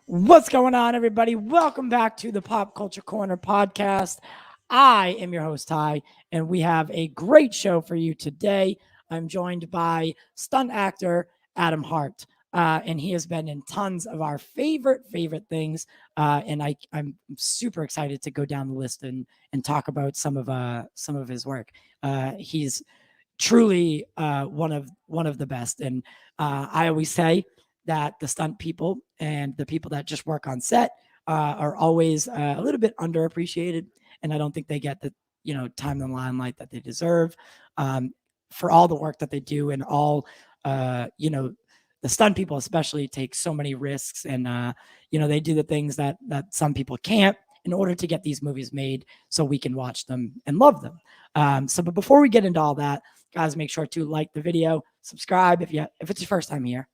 What's going on, everybody? Welcome back to the Pop Culture Corner podcast. I am your host, Ty, and we have a great show for you today. I'm joined by stunt actor Adam Hart, and he has been in tons of our favorite things. And I'm super excited to go down the list and talk about some of his work. He's truly one of the best, and I always say that the stunt people and the people that just work on set are always a little bit underappreciated. And I don't think they get the, time in the limelight that they deserve for all the work that they do. And all, the stunt people especially take so many risks, and, they do the things that some people can't in order to get these movies made so we can watch them and love them. But before we get into all that, guys, make sure to like the video, subscribe if it's your first time here.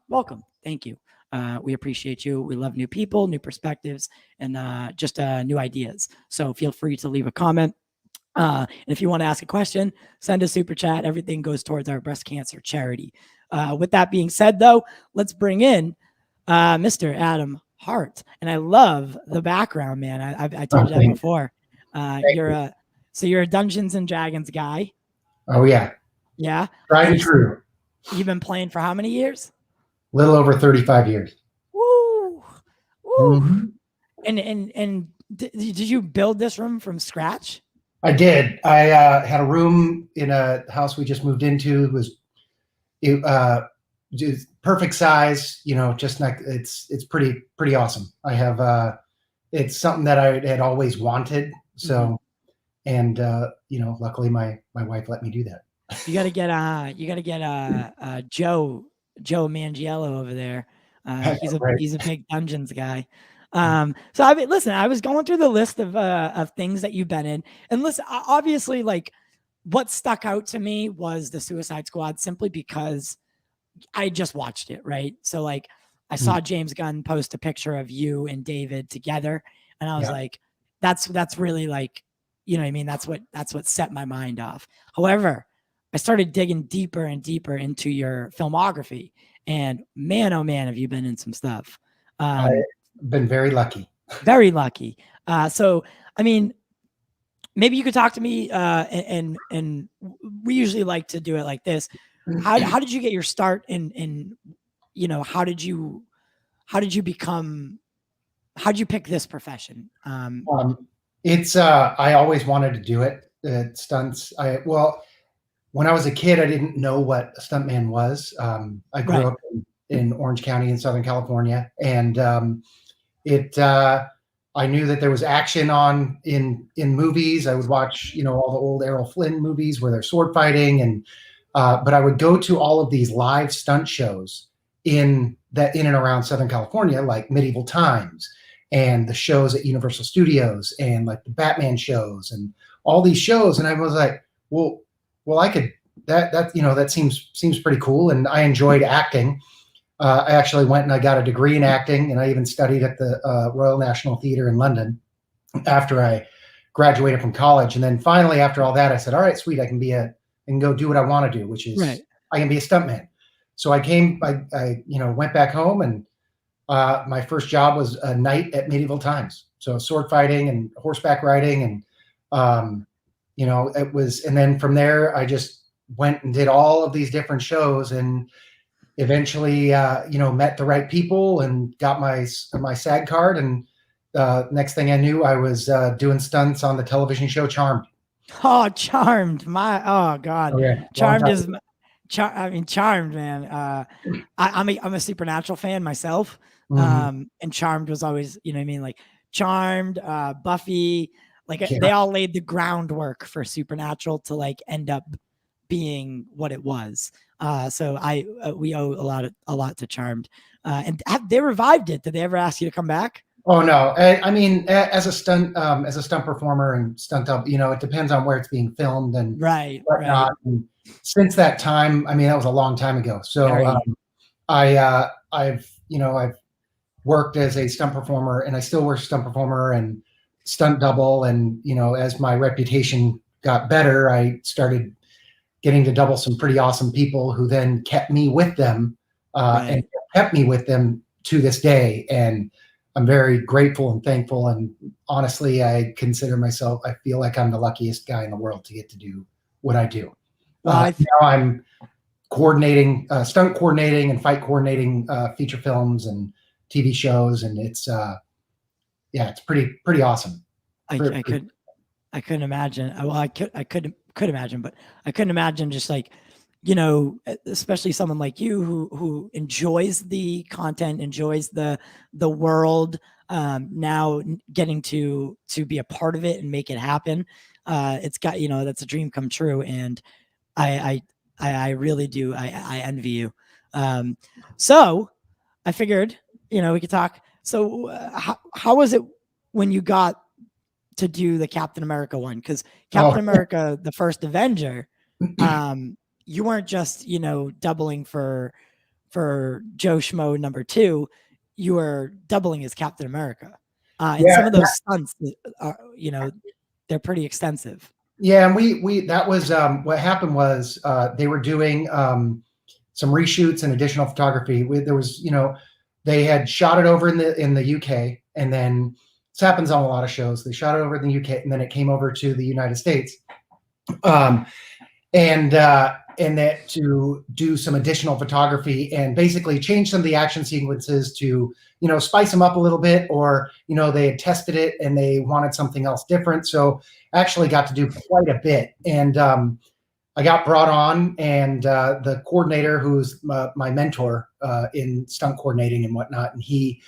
Welcome. Thank you. We appreciate you. We love new people, new perspectives, and just new ideas. So feel free to leave a comment. And if you want to ask a question, send a super chat. Everything goes towards our breast cancer charity. With that being said, though, let's bring in Mr. Adam Hart. And I love the background, man. I told you that before. You're a Dungeons and Dragons guy. Oh, yeah. Yeah. Tried and true. You've been playing for how many years? Little over 35 years. Woo! Woo! Mm-hmm. And did you build this room from scratch? I did. I had a room in a house we just moved into. It was just perfect size. It's pretty awesome. I have it's something that I had always wanted. So, and luckily my wife let me do that. You gotta get Joe Mangiello over there. He's a big Dungeons guy. Listen, I was going through the list of things that you've been in, and listen, obviously, like, what stuck out to me was the Suicide Squad, simply because I just watched it, right? So, like, I saw James Gunn post a picture of you and David together, and I was like, that's really, like, you know what I mean? That's what set my mind off. However, I started digging deeper and deeper into your filmography, and man, oh man, have you been in some stuff. I've been very lucky. Very lucky. So, I mean, maybe you could talk to me, and we usually like to do it like this. How did you get your start in how did you pick this profession? It's I always wanted to do it. Stunts. When I was a kid, I didn't know what a stuntman was. I grew up in Orange County in Southern California, and I knew that there was action in movies. I would watch, all the old Errol Flynn movies where they're sword fighting, and but I would go to all of these live stunt shows in and around Southern California, like Medieval Times and the shows at Universal Studios and like the Batman shows and all these shows, and I was like, well, I could that seems pretty cool, and I enjoyed acting. I actually went and I got a degree in acting, and I even studied at the Royal National Theatre in London after I graduated from college. And then finally, after all that, I said, "All right, sweet, I can go do what I want to do, which is I can be a stuntman." So I went back home, and my first job was a night at Medieval Times, so sword fighting and horseback riding, and it was, and then from there, I just went and did all of these different shows, and eventually, met the right people and got my SAG card. And next thing I knew, I was doing stunts on the television show Charmed. Oh, Charmed! Oh God, oh, yeah. Charmed, man. I'm a Supernatural fan myself, and Charmed was always, like, Charmed, Buffy, like they all laid the groundwork for Supernatural to like end up being what it was. So we owe a lot to Charmed, and they revived it. Did they ever ask you to come back? Oh no, I mean, as a stunt performer and stunt double, it depends on where it's being filmed and Right, whatnot. right. And since that time, I mean, that was a long time ago. So I've worked as a stunt performer, and I still work stunt performer and stunt double. And as my reputation got better, I started getting to double some pretty awesome people who then kept me with them, and kept me with them to this day. And I'm very grateful and thankful. And honestly, I feel like I'm the luckiest guy in the world to get to do what I do. Now I'm coordinating, stunt coordinating and fight coordinating feature films and TV shows. And it's pretty awesome. I couldn't imagine. Well, I could imagine, but I couldn't imagine just like, especially someone like you who enjoys the content, enjoys the world, now getting to be a part of it and make it happen. It's got, that's a dream come true. And I really do. I envy you. So I figured, we could talk. So how was it when you got to do the Captain America one? Because Captain America, the first Avenger, you weren't just, doubling for Joe Schmo number 2. You were doubling as Captain America. And some of those stunts, they're pretty extensive. Yeah, and we that was what happened was they were doing some reshoots and additional photography. There was, they had shot it over in the UK, and then this happens on a lot of shows. They shot it over in the UK, and then it came over to the United States, and that to do some additional photography and basically change some of the action sequences to spice them up a little bit, or they had tested it and they wanted something else different. So I actually got to do quite a bit, and I got brought on, and the coordinator, who's my mentor in stunt coordinating and whatnot, and he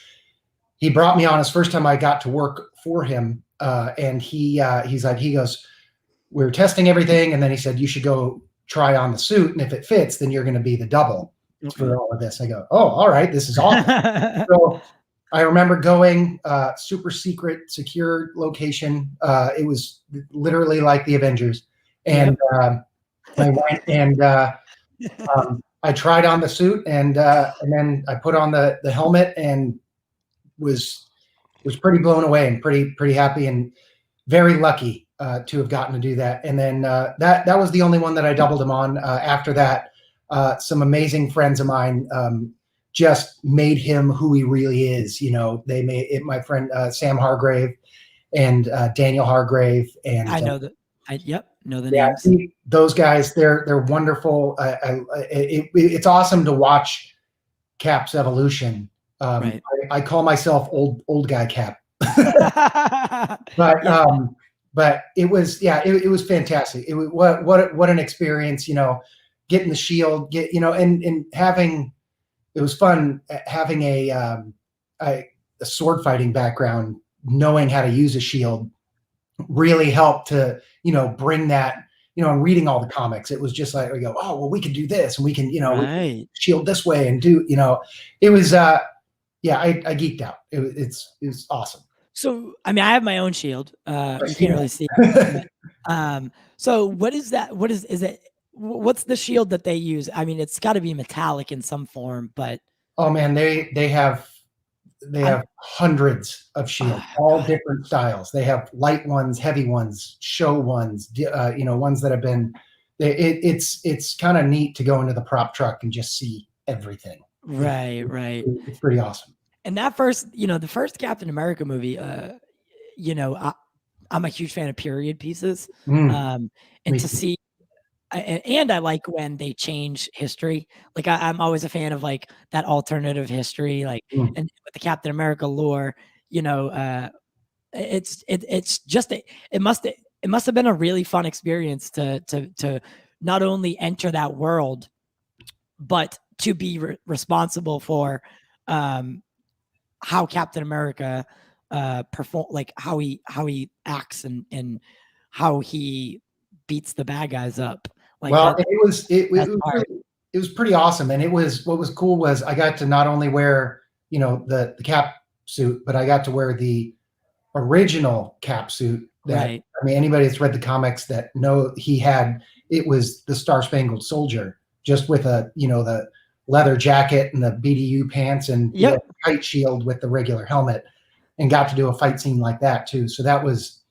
brought me on his first time I got to work for him, and he goes, we were testing everything, and then he said, you should go try on the suit, and if it fits, then you're going to be the double for all of this. I go, oh, all right, this is awesome. So I remember going super secret, secure location. It was literally like the Avengers, and I went and I tried on the suit, and then I put on the helmet and was pretty blown away and pretty happy and very lucky to have gotten to do that. And then that was the only one that I doubled him on. After that, some amazing friends of mine just made him who he really is. They made it. My friend Sam Hargrave and Daniel Hargrave, and I know that. Know the names. Those guys, they're wonderful. It's awesome to watch Cap's evolution. I call myself old guy Cap, but it was it was fantastic. It was what an experience. Getting the shield, and having, it was fun having a sword fighting background, knowing how to use a shield really helped to bring that. And reading all the comics, it was just like, we go, oh well, we can do this, and we can shield this way, and do it was I geeked out. It was awesome. So I mean, I have my own shield. You can't really see it. So what is that? Is it? What's the shield that they use? I mean, it's got to be metallic in some form, but oh man, they have hundreds of shields, all different styles. They have light ones, heavy ones, show ones, ones that have been. It's kind of neat to go into the prop truck and just see everything. Right. It's pretty awesome. And that first, the first Captain America movie, I'm a huge fan of period pieces, and to see. And I like when they change history. Like I'm always a fan of like that alternative history, like and with the Captain America lore, it's just it must have been a really fun experience to not only enter that world, but to be responsible for how Captain America perform, like how he acts and how he beats the bad guys up. Like Well, that, it was pretty awesome, and what was cool was I got to not only wear the cap suit, but I got to wear the original cap suit. That right. I mean, anybody that's read the comics that know it was the Star Spangled Soldier, just with the leather jacket and the BDU pants and Yep. the kite shield with the regular helmet, and got to do a fight scene like that too. So that was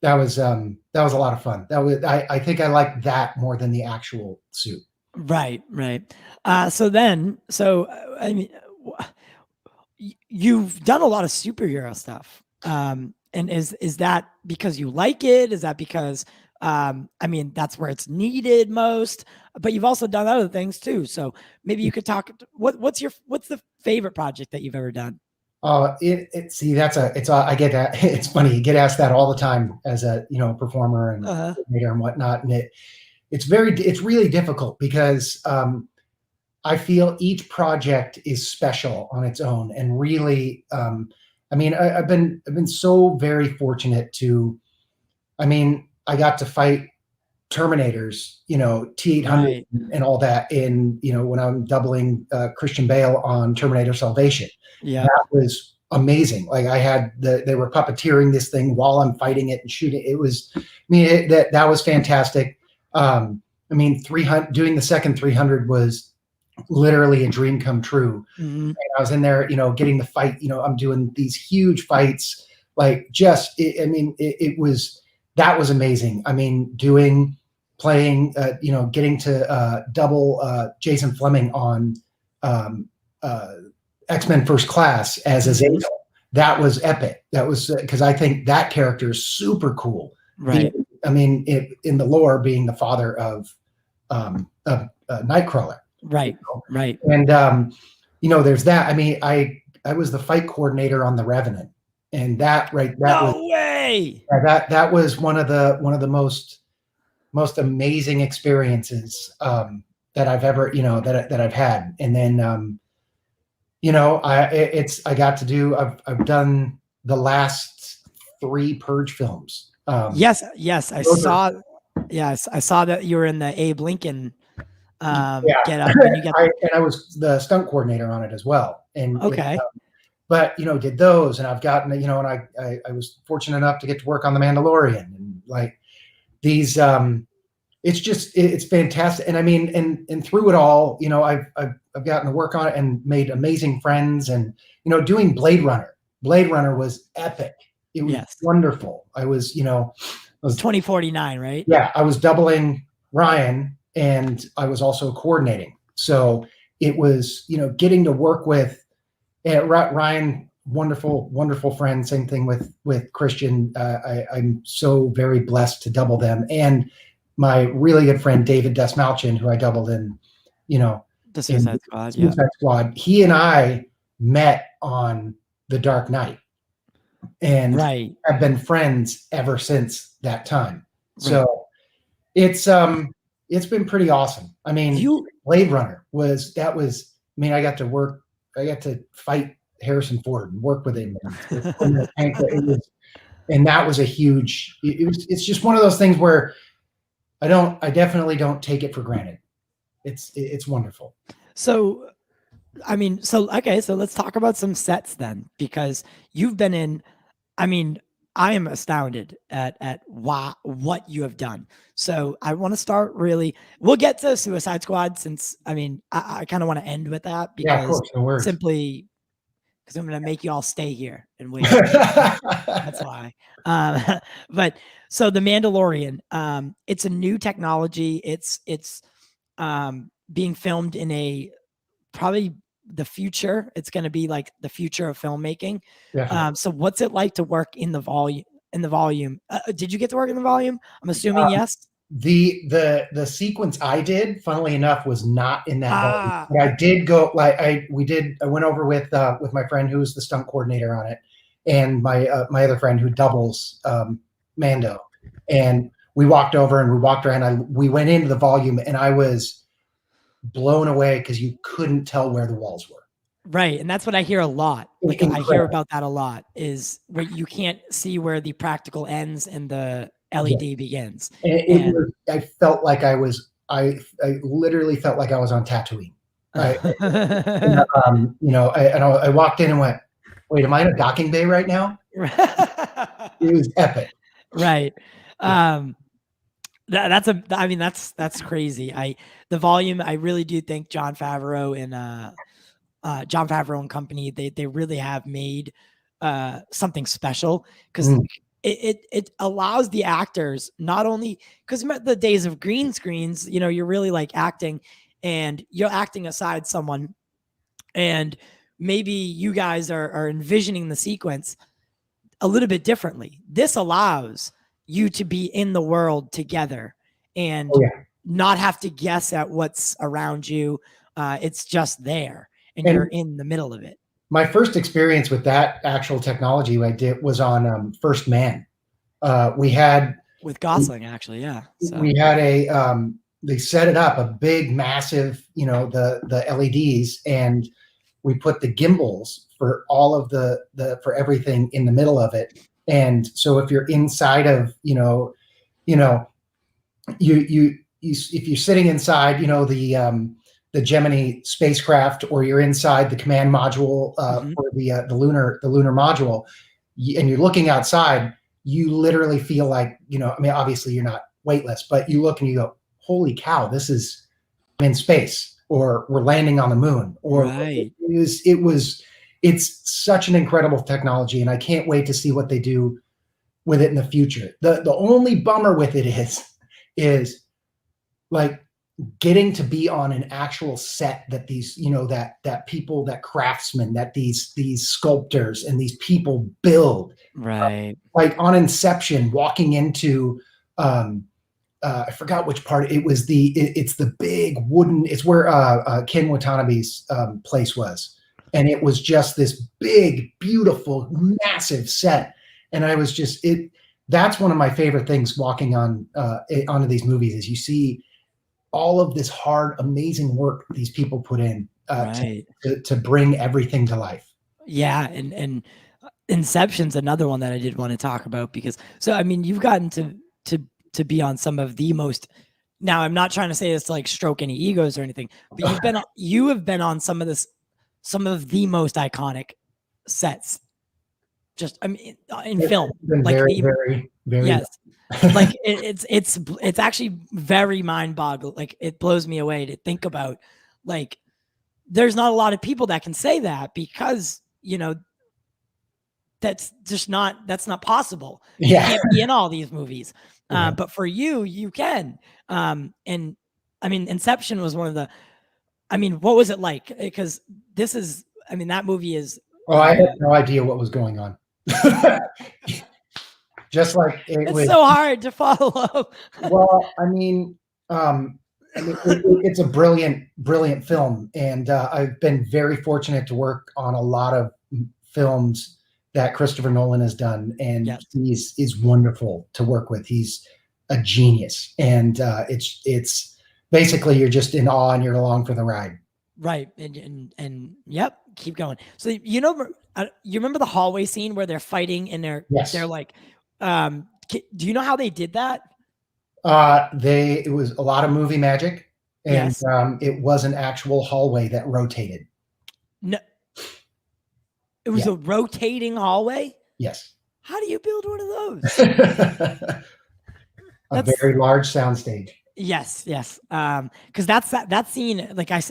a lot of fun. I think I liked that more than the actual suit. Right. So I mean, you've done a lot of superhero stuff. And is that because you like it? Is that because I mean, that's where it's needed most? But you've also done other things too. So maybe you could talk. What's the favorite project that you've ever done? I get that. It's funny. You get asked that all the time as a performer and coordinator and whatnot, and it's really difficult because I feel each project is special on its own, and really, I mean, I've been so very fortunate to. I mean, I got to fight Terminators, T-800 Right. and all that when I'm doubling Christian Bale on Terminator Salvation. Yeah. That was amazing. Like they were puppeteering this thing while I'm fighting it and shooting. It was, I mean, that was fantastic. I mean, 300, doing the second 300 was literally a dream come true. Mm-hmm. And I was in there, getting the fight, I'm doing these huge fights, like that was amazing. I mean, playing, getting to double Jason Fleming on X-Men First Class as Azazel. That was epic. That was because I think that character is super cool. Right. In the lore, being the father of Nightcrawler. Right. Right. And there's that. I mean, I was the fight coordinator on The Revenant, and that way. That was one of the most amazing experiences that I've ever that I've had. And then I've done the last 3 Purge films. Yes, I saw that you were in the Abe Lincoln get up, and I was the stunt coordinator on it as well. And okay. But did those, and I've gotten and I was fortunate enough to get to work on the Mandalorian, and like these it's fantastic. And I mean, and through it all, I've gotten to work on it and made amazing friends, and doing Blade Runner was epic. It was wonderful. I was 2049, right? Yeah, I was doubling Ryan, and I was also coordinating. So it was getting to work with Ryan, wonderful friend. Same thing with Christian. I'm so very blessed to double them, and my really good friend David Desmalchin, who I doubled in, the Suicide Squad. Suicide Squad. He and I met on The Dark Knight, and have been friends ever since that time. Right. So it's been pretty awesome. I mean, Blade Runner was. I mean, I got to fight Harrison Ford and work with him. And that was a huge. It's just one of those things where I definitely don't take it for granted. It's wonderful. So, I mean, okay, so let's talk about some sets then, because you've been in. I mean, I am astounded at what you have done. So I want to start we'll get to Suicide Squad, since I mean, I kind of want to end with that, because of course, no worries. Simply because I'm going to make you all stay here and wait. That's why. But so the Mandalorian, it's a new technology. It's being filmed in probably the future. It's going to be like the future of filmmaking. So what's it like to work in the volume? Did you get to work in the volume? I'm assuming yes. The sequence I did, funnily enough, was not in that volume. But I did go. I went over with my friend who was the stunt coordinator on it, and my other friend who doubles Mando, and we walked over and we walked around. We went into the volume, and I was blown away because you couldn't tell where the walls were. Right. And that's what I hear a lot. Like I hear Incredible. about that a lot, is where you can't see where the practical ends and the LED begins. And I felt like I literally felt like I was on Tatooine. I walked in and went, wait, am I in a docking bay right now? It was epic. Right. That's crazy. The volume, I really do think Jon Favreau and company, they really have made something special, because it allows the actors, not only because the days of green screens, you're really like acting, and you're acting aside someone, and maybe you guys are envisioning the sequence a little bit differently. This allows you to be in the world together and not have to guess at what's around you. It's just there, and you're in the middle of it. My first experience with that actual technology I did was on First Man. We had with Gosling, actually, yeah. So. We had they set it up, a big, massive, the LEDs, and we put the gimbals for all of for everything in the middle of it. And so if you're inside of, if you're sitting inside, the Gemini spacecraft, or you're inside the command module or the lunar module, and you're looking outside, you literally feel like, obviously you're not weightless, but you look and you go, holy cow, I'm in space, or we're landing on the moon, or it's such an incredible technology, and I can't wait to see what they do with it in the future. The only bummer with it is like getting to be on an actual set that these, that people, that craftsmen, that these sculptors and these people build. Right. Like on Inception, walking into, I forgot which part it was. It's the big wooden. It's where Ken Watanabe's place was, and it was just this big, beautiful, massive set. And I was just That's one of my favorite things walking onto these movies, is you see all of this hard, amazing work these people put in to bring everything to life. Yeah, and Inception's another one that I did want to talk about, because you've gotten to be on some of the most. Now, I'm not trying to say this to like stroke any egos or anything, but you have been on some of the most iconic sets. Just in film, like very yes, like it's actually very mind-boggling. Like, it blows me away to think about. Like, there's not a lot of people that can say that, because that's not possible. You can't be in all these movies. But for you can. And Inception was one of the. What was it like? Because that movie is. Oh, I had no idea what was going on. Just like it's so hard to follow. Well, it's a brilliant film, and I've been very fortunate to work on a lot of films that Christopher Nolan has done, and he's wonderful to work with. He's a genius, and it's basically you're just in awe and you're along for the ride. Right, and yep, keep going. So you remember the hallway scene where they're fighting and they're like, do you know how they did that? It was a lot of movie magic, and it was an actual hallway that rotated. No, it was a rotating hallway. Yes. How do you build one of those? A very large soundstage. Yes. Because that scene, like I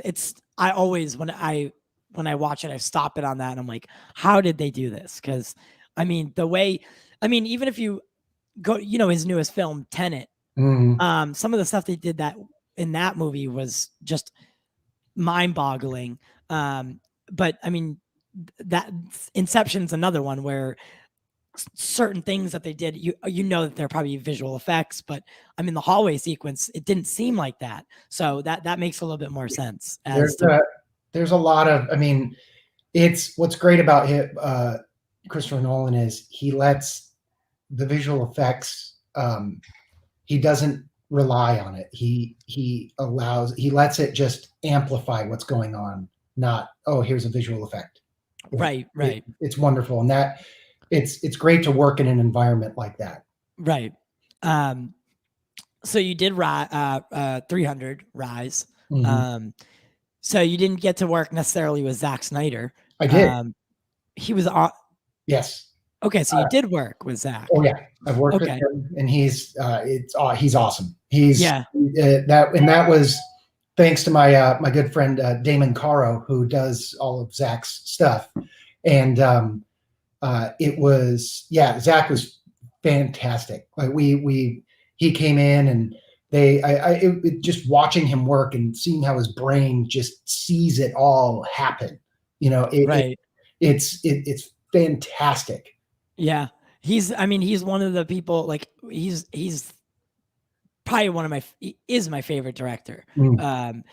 always when I watch it, I stop it on that, and I'm like, how did they do this? Because the way, even if you go, his newest film, Tenet, some of the stuff they did in that movie was just mind-boggling. But that Inception's another one where certain things that they did, that they're probably visual effects, but the hallway sequence, it didn't seem like that. So that makes a little bit more sense. There's a lot of, it's what's great about Christopher Nolan is he lets the visual effects, he doesn't rely on it. He lets it just amplify what's going on not, oh, here's a visual effect. Right. It's wonderful. And that it's great to work in an environment like that. Right. So you did 300 Rise. So you didn't get to work necessarily with Zack Snyder. I did. He was on. Yes. Okay, so you did work with Zack. Oh yeah, I've worked with him, and he's awesome. That was thanks to my my good friend Damon Caro, who does all of Zack's stuff, and it was Zack was fantastic. Like he came in and just watching him work and seeing how his brain just sees it all happen. It's fantastic. Yeah. He's one of the people, like he's probably is my favorite director. And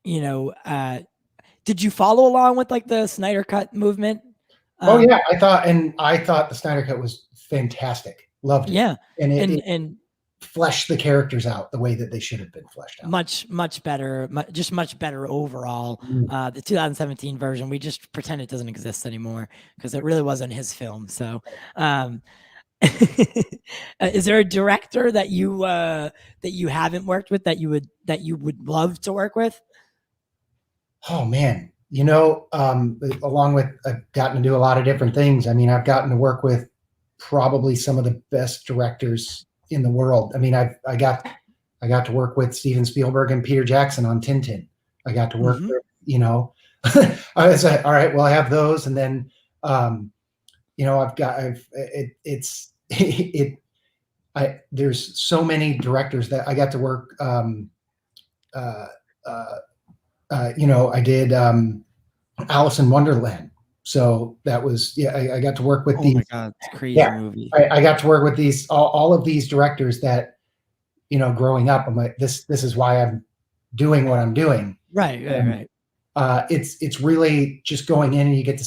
did you follow along with like the Snyder Cut movement? Oh yeah. I thought the Snyder Cut was fantastic. Loved it. Yeah. And it fleshed the characters out the way that they should have been fleshed out. Much better, just much better overall. The 2017 version, we just pretend it doesn't exist anymore because it really wasn't his film. So, is there a director that you haven't worked with that you would love to work with? Oh man, along with I've gotten to do a lot of different things. I mean, I've gotten to work with probably some of the best directors in the world. I mean, I got to work with Steven Spielberg and Peter Jackson on Tintin. I got to work with, I was like, all right, well, I have those. And then, there's so many directors that I got to work. I did Alice in Wonderland. So that was, I got to work with these. Oh my God, it's a crazy movie. I got to work with these, all of these directors that, growing up, I'm like, this is why I'm doing what I'm doing. Right. It's really just going in and you get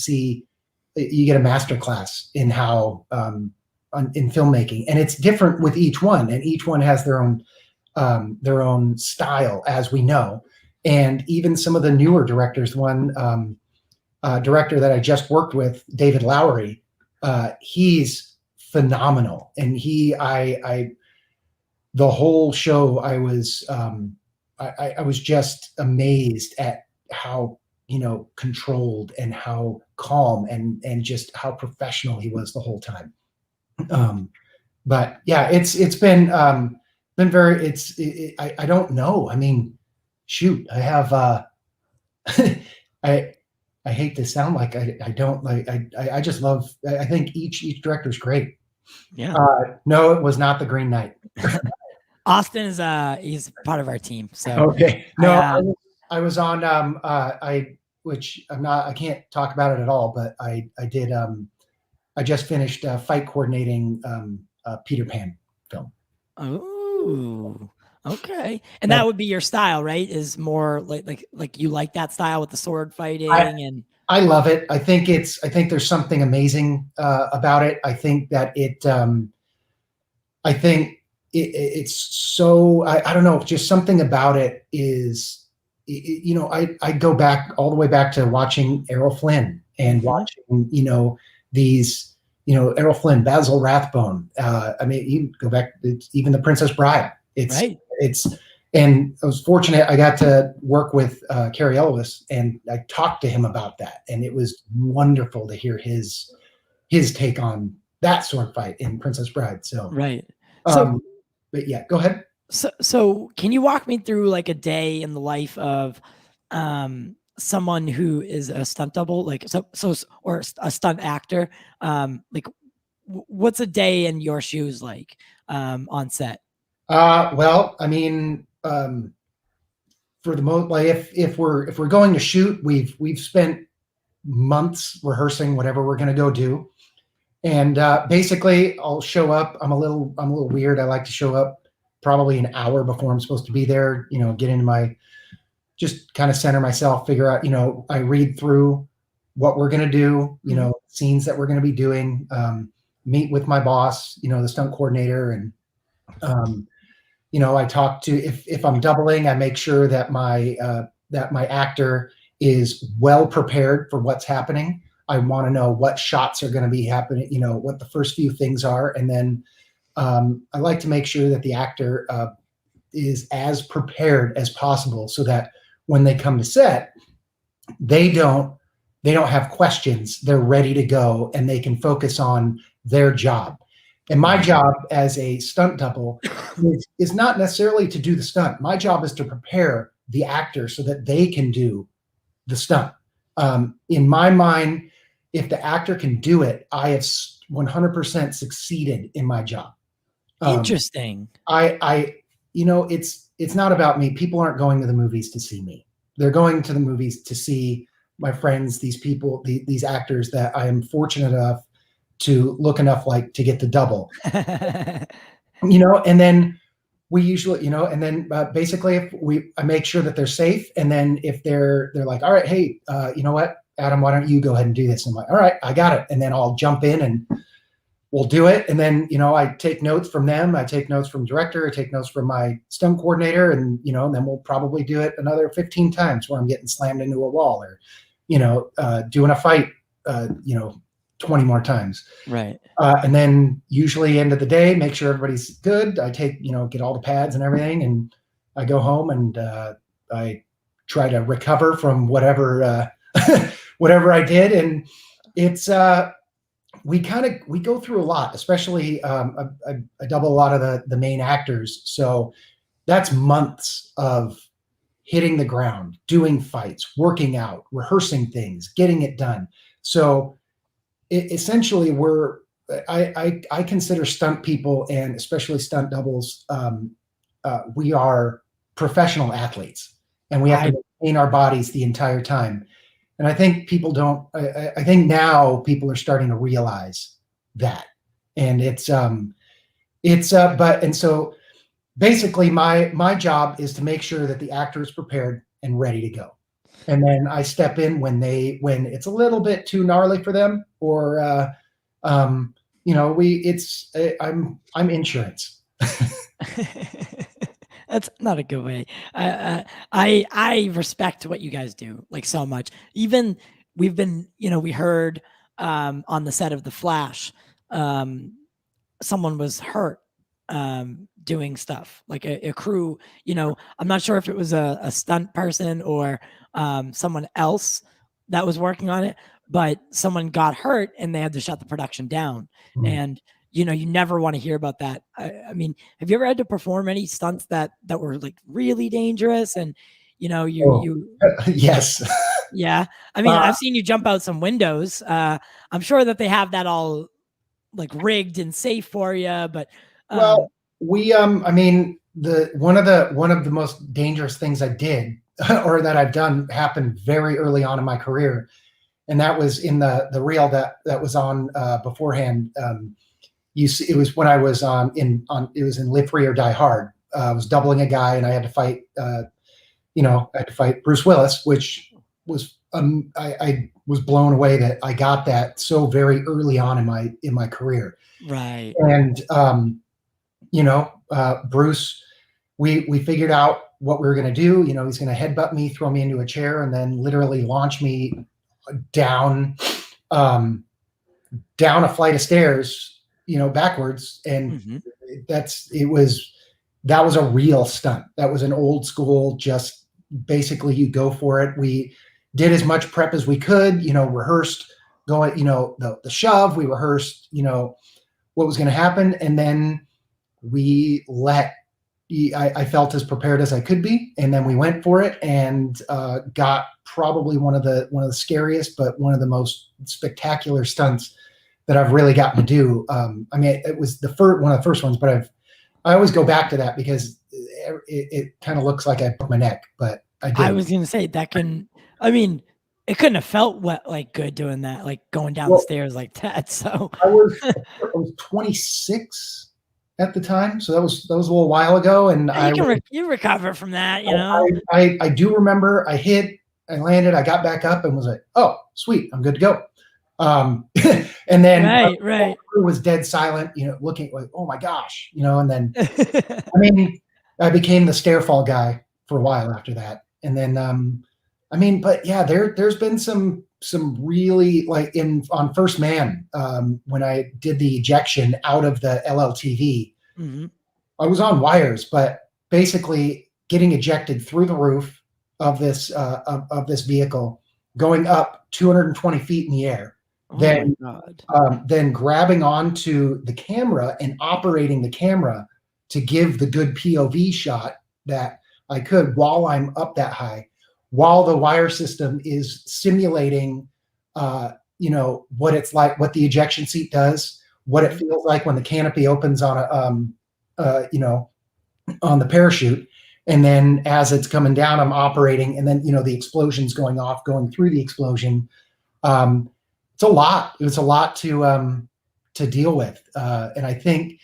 a master class in how, in filmmaking, and it's different with each one, and each one has their own style, as we know. And even some of the newer directors, director that I just worked with, David Lowery, he's phenomenal. And the whole show, I was just amazed at how, controlled and how calm and just how professional he was the whole time. But yeah, it's been very, I don't know. I mean, shoot, I have, I hate to sound like I don't like, I just love, I think each director is great. Yeah. No, it was not the Green Knight. Austin is he's part of our team. So okay. No, I was on which I can't talk about it at all, but I did I just finished fight coordinating Peter Pan film. Oh, okay. And that would be your style, right? Is more like you like that style with the sword fighting and I love it. I think there's something amazing about it. I think that it's so, I don't know, just something about it is, I go back all the way back to watching Errol Flynn and watching, these, Errol Flynn, Basil Rathbone. I mean, you go back, even The Princess Bride. And I was fortunate I got to work with Cary Elwes, and I talked to him about that. And it was wonderful to hear his take on that sword fight in Princess Bride. So, but yeah, go ahead. So can you walk me through like a day in the life of someone who is a stunt double, or a stunt actor? What's a day in your shoes like on set? Well, I mean, for the most, like if we're going to shoot, we've spent months rehearsing whatever we're going to go do. And basically I'll show up. I'm a little weird. I like to show up probably an hour before I'm supposed to be there, get into just kind of center myself, figure out, I read through what we're going to do, scenes that we're going to be doing, meet with my boss, the stunt coordinator. And, I talk to, if I'm doubling, I make sure that my actor is well prepared for what's happening. I want to know what shots are going to be happening, what the first few things are. And then I like to make sure that the actor is as prepared as possible so that when they come to set, they don't have questions. They're ready to go and they can focus on their job. And my job as a stunt double is not necessarily to do the stunt. My job is to prepare the actor so that they can do the stunt. In my mind, if the actor can do it, I have 100% succeeded in my job. Interesting. It's not about me. People aren't going to the movies to see me. They're going to the movies to see my friends, these people, these actors that I am fortunate enough to look enough like to get the double. And then we usually, basically I make sure that they're safe. And then if they're like, all right, hey, you know what, Adam, why don't you go ahead and do this? And I'm like, all right, I got it. And then I'll jump in and we'll do it. And then, I take notes from them. I take notes from director. I take notes from my stunt coordinator. And, and then we'll probably do it another 15 times where I'm getting slammed into a wall or, doing a fight, 20 more times. Right. And then usually end of the day, make sure everybody's good. I take, get all the pads and everything. And I go home and I try to recover from whatever, whatever I did. And it's, we go through a lot, especially I double a lot of the main actors. So that's months of hitting the ground, doing fights, working out, rehearsing things, getting it done. So essentially I consider stunt people and especially stunt doubles, we are professional athletes and we have to maintain our bodies the entire time. And I think people don't, I think now people are starting to realize that. And so basically my job is to make sure that the actor is prepared and ready to go. And then I step in when it's a little bit too gnarly for them or, I'm insurance. That's not a good way. I respect what you guys do like so much. Even we've been, we heard on the set of The Flash, someone was hurt doing stuff like a crew. I'm not sure if it was a stunt person or someone else that was working on it, but someone got hurt and they had to shut the production down. Mm-hmm. And you never want to hear about that. I mean, have you ever had to perform any stunts that were like really dangerous? And yes. Yeah. I mean, I've seen you jump out some windows. I'm sure that they have that all like rigged and safe for you, but well, we I mean, one of the most dangerous things I did or that I've done happened very early on in my career, and that was in the reel that was on beforehand. It was when I was it was in Live Free or Die Hard. I was doubling a guy and I had to fight, I had to fight Bruce Willis, which was, I was blown away that I got that so very early on in my career. Right. And, Bruce, we figured out what we were going to do. He's going to headbutt me, throw me into a chair, and then literally launch me down a flight of stairs, backwards. And mm-hmm. that was a real stunt. That was an old school, just basically you go for it. We did as much prep as we could, rehearsed going, the shove, we rehearsed, what was going to happen. And then I felt as prepared as I could be. And then we went for it and got probably one of the scariest, but one of the most spectacular stunts that I've really gotten to do. I mean, it was one of the first ones, but I always go back to that because it kind of looks like I broke my neck, but I did. I was going to say it couldn't have felt good doing that, like going down the stairs like that. So I was 26 at the time. So that was a little while ago. And you recover from that, I do remember I landed, I got back up and was like, oh, sweet, I'm good to go. And then right. It was dead silent, looking like, oh my gosh, and then, I became the stairfall guy for a while after that. And then, I mean, but yeah, there's been some really, like on First Man, when I did the ejection out of the LLTV, I was on wires, but basically getting ejected through the roof of this of this vehicle, going up 220 feet in the air, Oh then my God. then grabbing onto the camera and operating the camera to give the good POV shot that I could while I'm up that high, while the wire system is simulating, what it's like, what the ejection seat does, what it feels like when the canopy opens on on the parachute. And then as it's coming down, I'm operating, and then, the explosion's going off, going through the explosion. It's a lot. It was a lot to deal with. And I think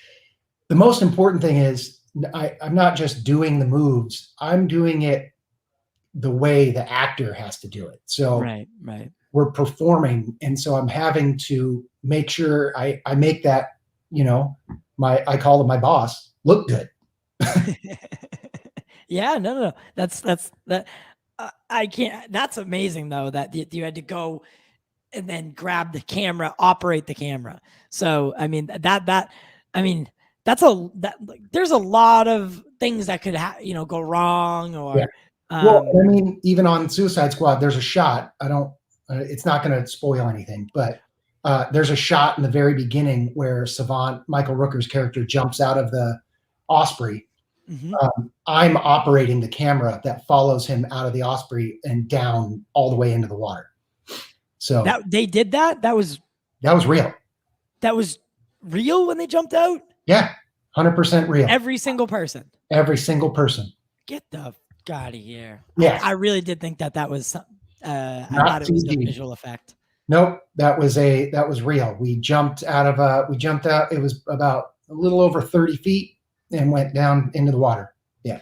the most important thing is I'm not just doing the moves. I'm doing it the way the actor has to do it. So Right. we're performing. And so I'm having to make sure I make that, I call him my boss, look good. Yeah, no. That. I can't. That's amazing though that you had to go and then grab the camera, operate the camera. So I mean there's a lot of things that could go wrong or. Yeah. Well, I mean, even on Suicide Squad, there's a shot. It's not going to spoil anything, but there's a shot in the very beginning where Savant, Michael Rooker's character, jumps out of the Osprey. I'm operating the camera that follows him out of the Osprey and down all the way into the water. So that they did that. That was real. That was real when they jumped out. Yeah, 100% real. Every single person. Every single person. Get the f out of here. Yeah, I really did think that was. I thought it was a visual effect. Nope, that was real. We jumped out. It was about a little over 30 feet and went down into the water. Yeah.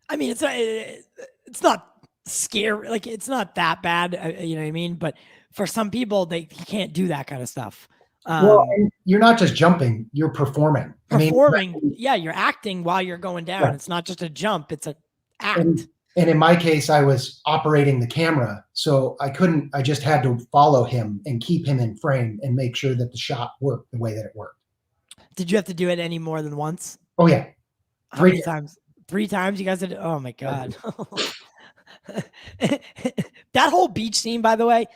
I mean, it's not scary. Like, it's not that bad. You know what I mean? But for some people, they can't do that kind of stuff. Well, and you're not just jumping, you're performing. Yeah, you're acting while you're going down. Yeah. It's not just a jump, it's an act. And in my case, I was operating the camera, so I just had to follow him and keep him in frame and make sure that the shot worked the way that it worked. Did you have to do it any more than once? Oh, yeah. How many times? 3 times you guys did it? Oh, my God. That whole beach scene, by the way,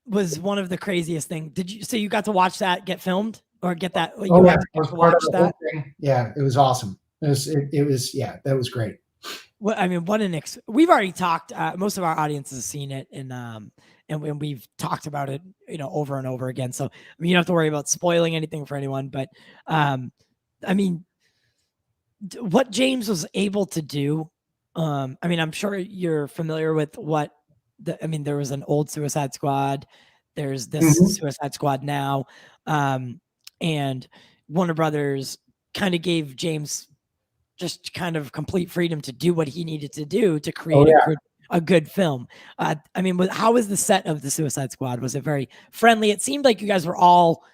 was one of the craziest things. So you got to watch that get filmed or get that? Oh, yeah. I was part of the whole thing. Yeah, it was awesome. It was, yeah, that was great. Well, I mean, we've already talked, most of our audience has seen it, and we've talked about it, over and over again. So, I mean, you don't have to worry about spoiling anything for anyone, but, I mean, what James was able to do, I mean, I'm sure you're familiar with there was an old Suicide Squad. There's this Suicide Squad now. And Warner Brothers kind of gave James just kind of complete freedom to do what he needed to do to create a good film. I mean, how was the set of the Suicide Squad? Was it very friendly? It seemed like you guys were all,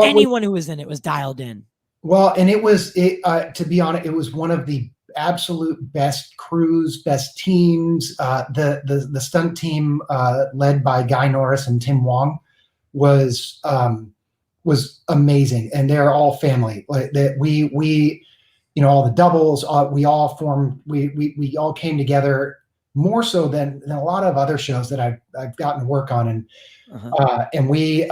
anyone who was in it was dialed in. Well, and to be honest, it was one of the absolute best crews, best teams. The stunt team led by Guy Norris and Tim Wong was amazing, and they're all family. Like that, we all the doubles, we all formed. We all came together more so than a lot of other shows that I've gotten to work on, and we.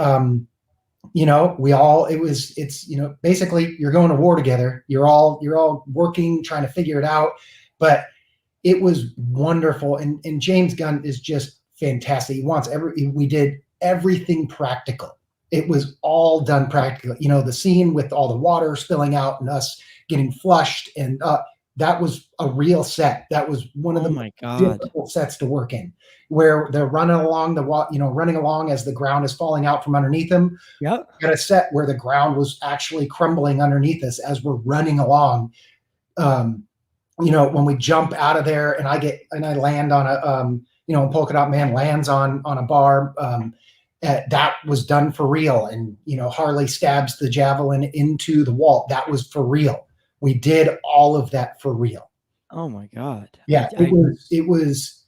Basically you're going to war together. You're all working, trying to figure it out, but it was wonderful. And James Gunn is just fantastic. We did everything practical. It was all done practically. The scene with all the water spilling out and us getting flushed, and that was a real set. That was one of the difficult sets to work in, where they're running along running along as the ground is falling out from underneath them. Yep. Got a set where the ground was actually crumbling underneath us as we're running along. When we jump out of there and I land on a, Polka Dot Man lands on a bar, that was done for real. And, Harley stabs the javelin into the wall. That was for real. We did all of that for real. Oh my God. Yeah, it was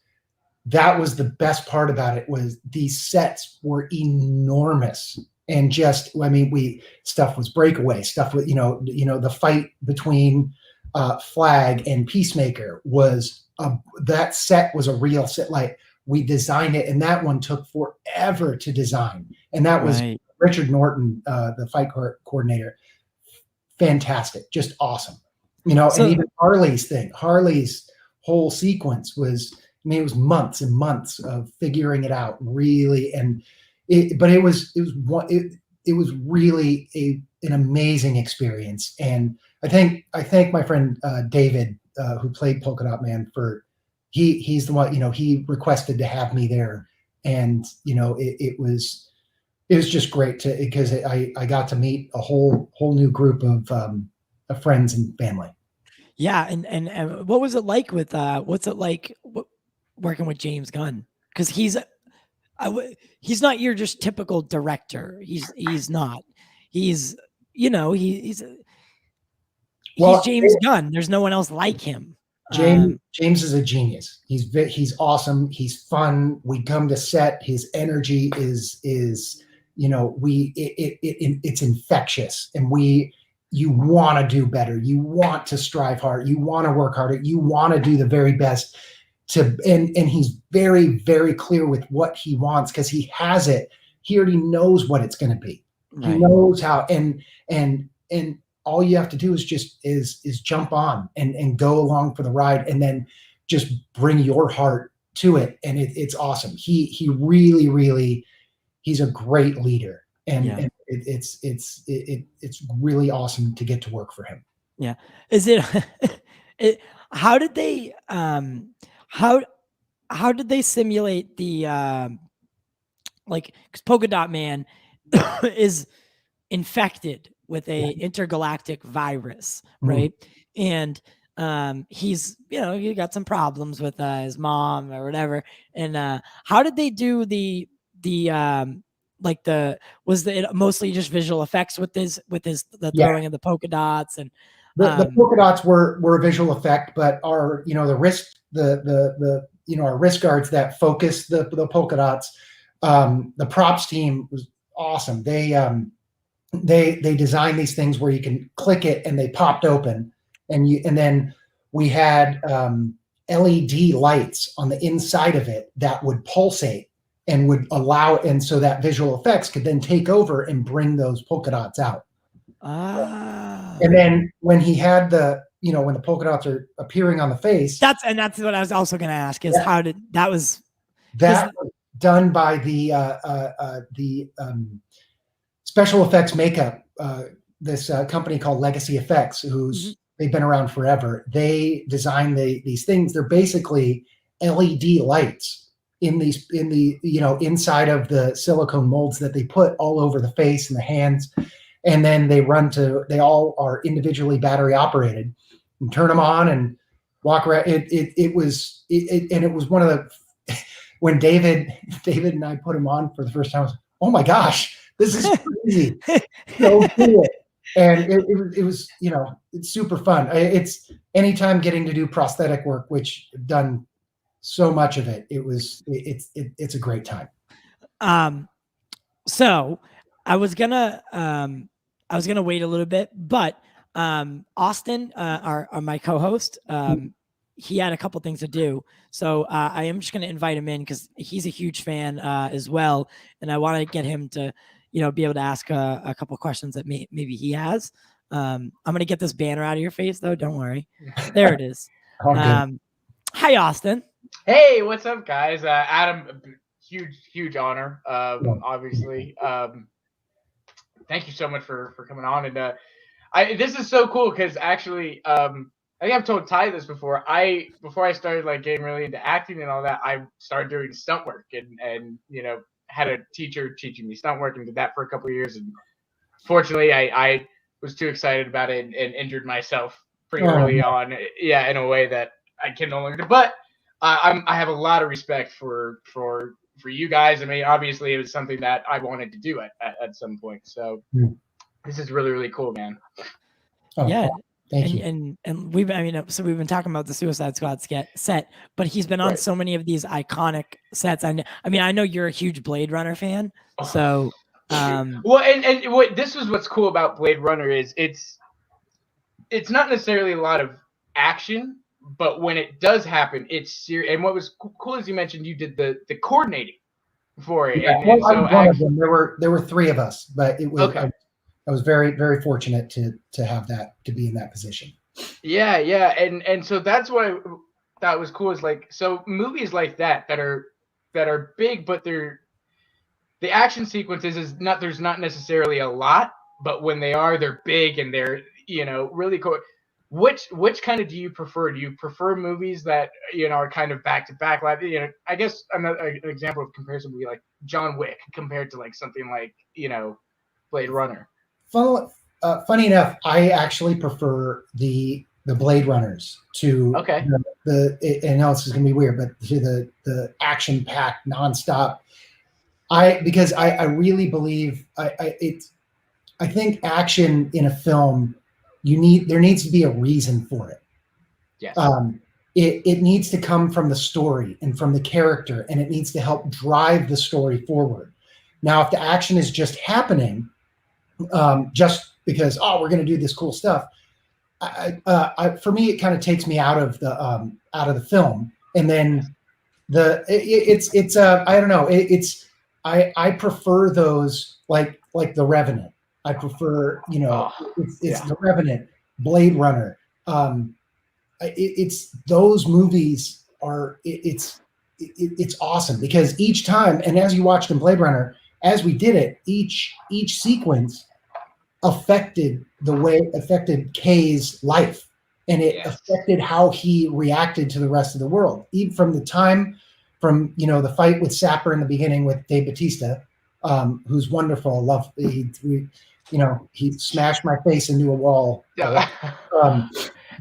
that was the best part about it, was these sets were enormous. And just, I mean, stuff was breakaway stuff with, the fight between Flag and Peacemaker that set was a real set. Like, we designed it, and that one took forever to design. And that was Richard Norton, the fight coordinator. Fantastic, just awesome. And even Harley's whole sequence was, I mean, it was months and months of figuring it out, really. But it was really an amazing experience. And I thank my friend David, who played Polka Dot Man, he's the one, he requested to have me there. And it was just great because I got to meet a whole new group of friends and family. Yeah, and what was it like working with James Gunn? Because he's not your just typical director. He's not. He's James Gunn. There's no one else like him. James is a genius. He's awesome. He's fun. We come to set. His energy is it's infectious, and you want to do better. You want to strive hard. You want to work harder. You want to do the very best. And he's very, very clear with what he wants, because he has it. He already knows what it's going to be. Right. He knows how, and all you have to do is jump on and go along for the ride, and then just bring your heart to it. And it's awesome. He really, really, he's a great leader, and it's really awesome to get to work for him. Yeah. Is it, how did they, how did they simulate the, because Polka Dot Man is infected with a intergalactic virus, right? And he's, he got some problems with his mom or whatever. And how did they do was it mostly just visual effects with the throwing of the polka dots? And the polka dots were a visual effect, but our our wrist guards that focus the polka dots, the props team was awesome. They designed these things where you can click it and they popped open, and then we had LED lights on the inside of it that would pulsate and would allow, and so that visual effects could then take over and bring those polka dots out. And then when he had when the polka dots are appearing on the face, that's what I was also going to ask, is how did that was done by the special effects makeup, this company called Legacy Effects, they've been around forever. They designed these things. They're basically LED lights in the inside of the silicone molds that they put all over the face and the hands, and then they all are individually battery operated. And turn them on and walk around. It was one of the when David and I put him on for the first time. I was, oh my gosh, this is crazy, so cool. And it was it's super fun. It's anytime getting to do prosthetic work, which I've done so much of it. It's a great time. So I was gonna wait a little bit, but Austin, my co-host, he had a couple things to do. So I am just going to invite him in because he's a huge fan as well. And I want to get him to, be able to ask a couple questions that maybe he has. I'm going to get this banner out of your face though. Don't worry. There it is. Hi, Austin. Hey, what's up, guys? Adam, huge honor. Obviously. Thank you so much for coming on. And this is so cool because actually, I think I've told Ty this before. Before I started getting really into acting and all that, I started doing stunt work and had a teacher teaching me stunt work and did that for a couple of years. And fortunately, I was too excited about it and injured myself pretty early on. Yeah, in a way that I can no longer do. But I have a lot of respect for you guys. I mean, obviously, it was something that I wanted to do at some point. So this is really, really cool, man. Yeah. Thank you. And we've, I mean, so we've been talking about the Suicide Squad set, but he's been on so many of these iconic sets. I mean, I know you're a huge Blade Runner fan, so well, and what this is what's cool about Blade Runner is it's not necessarily a lot of action, but when it does happen, it's serious. And what was cool is you mentioned you did the coordinating for it. Yeah, And so one of them. There were three of us, but it was okay. I was very, very fortunate to have that, to be in that position. Yeah, and so that's what I thought was cool is like, so movies like that are big, but the action sequences there's not necessarily a lot, but when they are, they're big and they're really cool. Which kind of do you prefer? Do you prefer movies that are kind of back to back? Like I guess an example of comparison would be like John Wick compared to like something like Blade Runner. Funny enough, I actually prefer the Blade Runners to I know this is gonna be weird, but to the action packed nonstop. Because I really believe I think action in a film, there needs to be a reason for it. Yes. It needs to come from the story and from the character, and it needs to help drive the story forward. Now, if the action is just happening, just because we're going to do this cool stuff, for me it kind of takes me out of the film, and then I don't know, I prefer those like The Revenant. I prefer The Revenant, Blade Runner. It's those movies are it's awesome because each time, and as you watched in Blade Runner, as we did it, each sequence affected Kay's life, and it affected how he reacted to the rest of the world. Even from the time from the fight with Sapper in the beginning with Dave Bautista, who's wonderful. I love he smashed my face into a wall. Yeah. And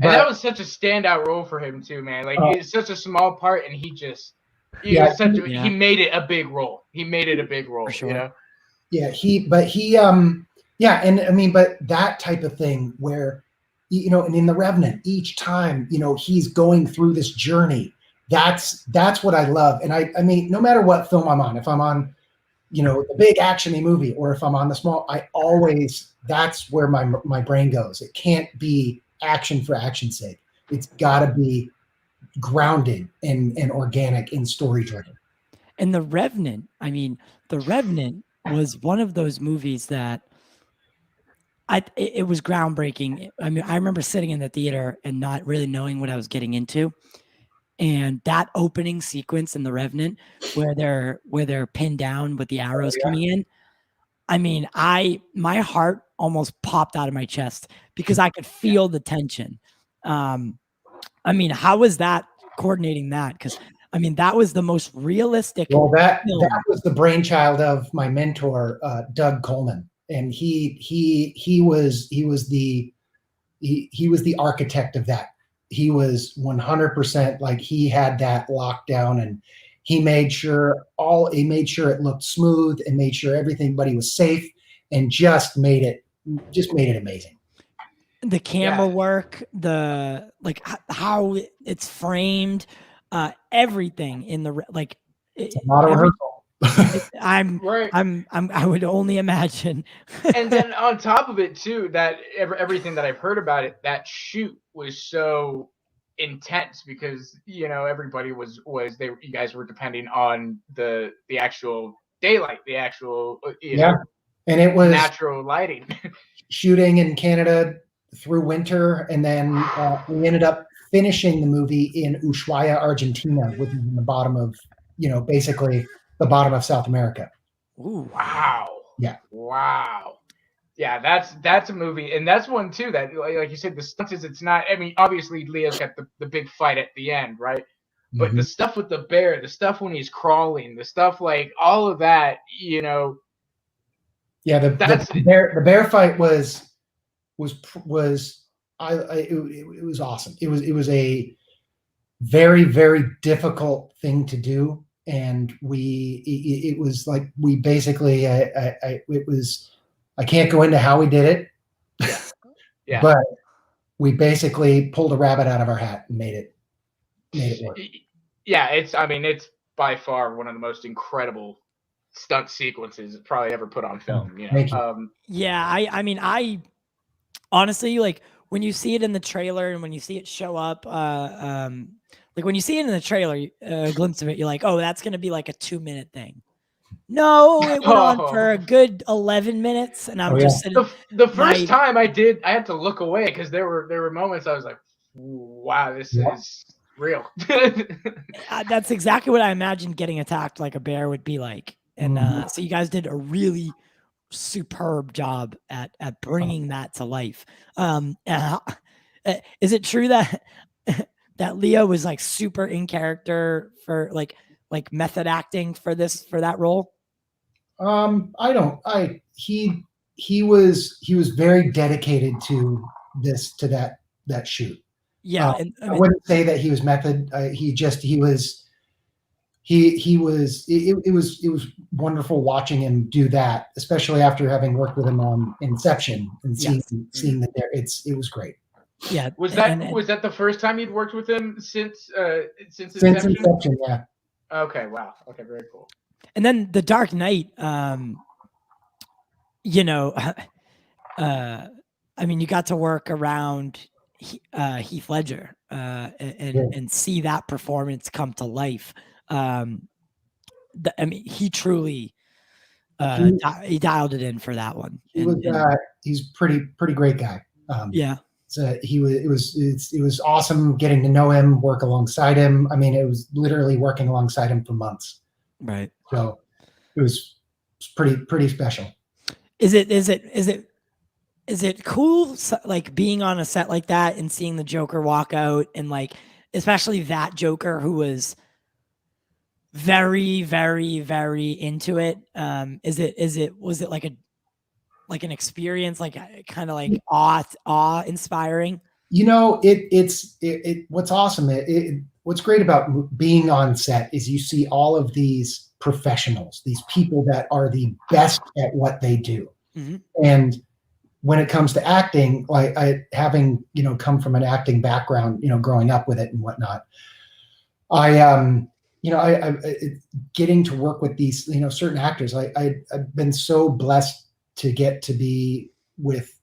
that was such a standout role for him too, man. Like it's such a small part, and he made it a big role. He made it a big role, for sure. And I mean, but that type of thing where, and in The Revenant, each time, he's going through this journey. That's what I love. And I mean, no matter what film I'm on, if I'm on, the big actiony movie, or if I'm on the small, that's where my brain goes. It can't be action for action's sake. It's got to be grounded and organic and story driven. And The Revenant, I mean, The Revenant was one of those movies that it was groundbreaking. I mean, I remember sitting in the theater and not really knowing what I was getting into. And that opening sequence in The Revenant where they're pinned down with the arrows coming in, I mean, my heart almost popped out of my chest because I could feel the tension. I mean, how was that coordinating that? Because I mean, that was the most realistic. Well, that was the brainchild of my mentor, Doug Coleman, and he was the architect of that. He was 100% like he had that locked down, and he made sure it looked smooth and made sure everybody was safe, and just made it amazing. The camera work, how it's framed, everything in it's a lot of rehearsal. I would only imagine. And then on top of it too, that everything that I've heard about it, that shoot was so intense because everybody you guys were depending on the actual daylight, the actual and it was natural lighting. Shooting in Canada through winter, and then we ended up finishing the movie in Ushuaia, Argentina, which is in the bottom of basically the bottom of South America. Ooh, wow. Yeah. Wow. Yeah, that's a movie, and that's one too that, like you said, the stunts it's not. I mean, obviously Leo's got the big fight at the end, right? But the stuff with the bear, the stuff when he's crawling, the stuff like all of that, Yeah, the bear fight was awesome. It was a very, very difficult thing to do, and it was like we basically I can't go into how we did it, yeah. but we basically pulled a rabbit out of our hat and made it work. Yeah, it's by far one of the most incredible stunt sequences probably ever put on film. Thank you. Yeah, I honestly, like when you see it in the trailer and when you see it show up, like when you see it in the trailer, a glimpse of it, you're like, oh, that's gonna be like a 2-minute thing. No, it went on for a good 11 minutes, and I'm just sitting. The first time I had to look away because there were moments I was like, wow, this is real. That's exactly what I imagined getting attacked like a bear would be like. And so you guys did a really superb job at bringing that to life. Is it true that that Leo was like super in character for like method acting for that role? He was very dedicated to that shoot. Yeah, I wouldn't say that he was method. It was wonderful watching him do that, especially after having worked with him on Inception and seeing that there. It was great. Yeah. Was that the first time you'd worked with him since Inception? Yeah. Okay. Wow. Okay. Very cool. And then The Dark Knight, you got to work around Heath Ledger and see that performance come to life. He truly he dialed it in for that one. He's pretty great guy. Yeah. So it was awesome getting to know him, work alongside him. I mean, it was literally working alongside him for months. Right. So it was pretty special. Is it cool, like being on a set like that and seeing the Joker walk out, and like especially that Joker who was very, very, very into it? Was it like an experience, like kind of like awe inspiring? What's awesome. What's great about being on set is you see all of these professionals, these people that are the best at what they do. Mm-hmm. And when it comes to acting, like having come from an acting background, growing up with it and whatnot, I getting to work with these certain actors. I've been so blessed to get to be with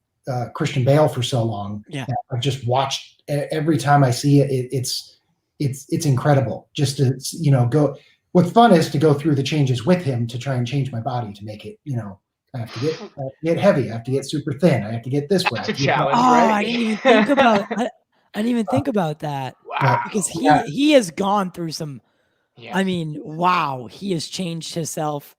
Christian Bale for so long. Yeah, I've just watched every time I see it. It's incredible just to go. What's fun is to go through the changes with him to try and change my body to make it, I have to get heavy. I have to get super thin. I have to get this way. That's a challenge, right? I didn't even think about. I didn't even think about that. Wow. Because he has gone through some. Yes. I mean, wow, he has changed himself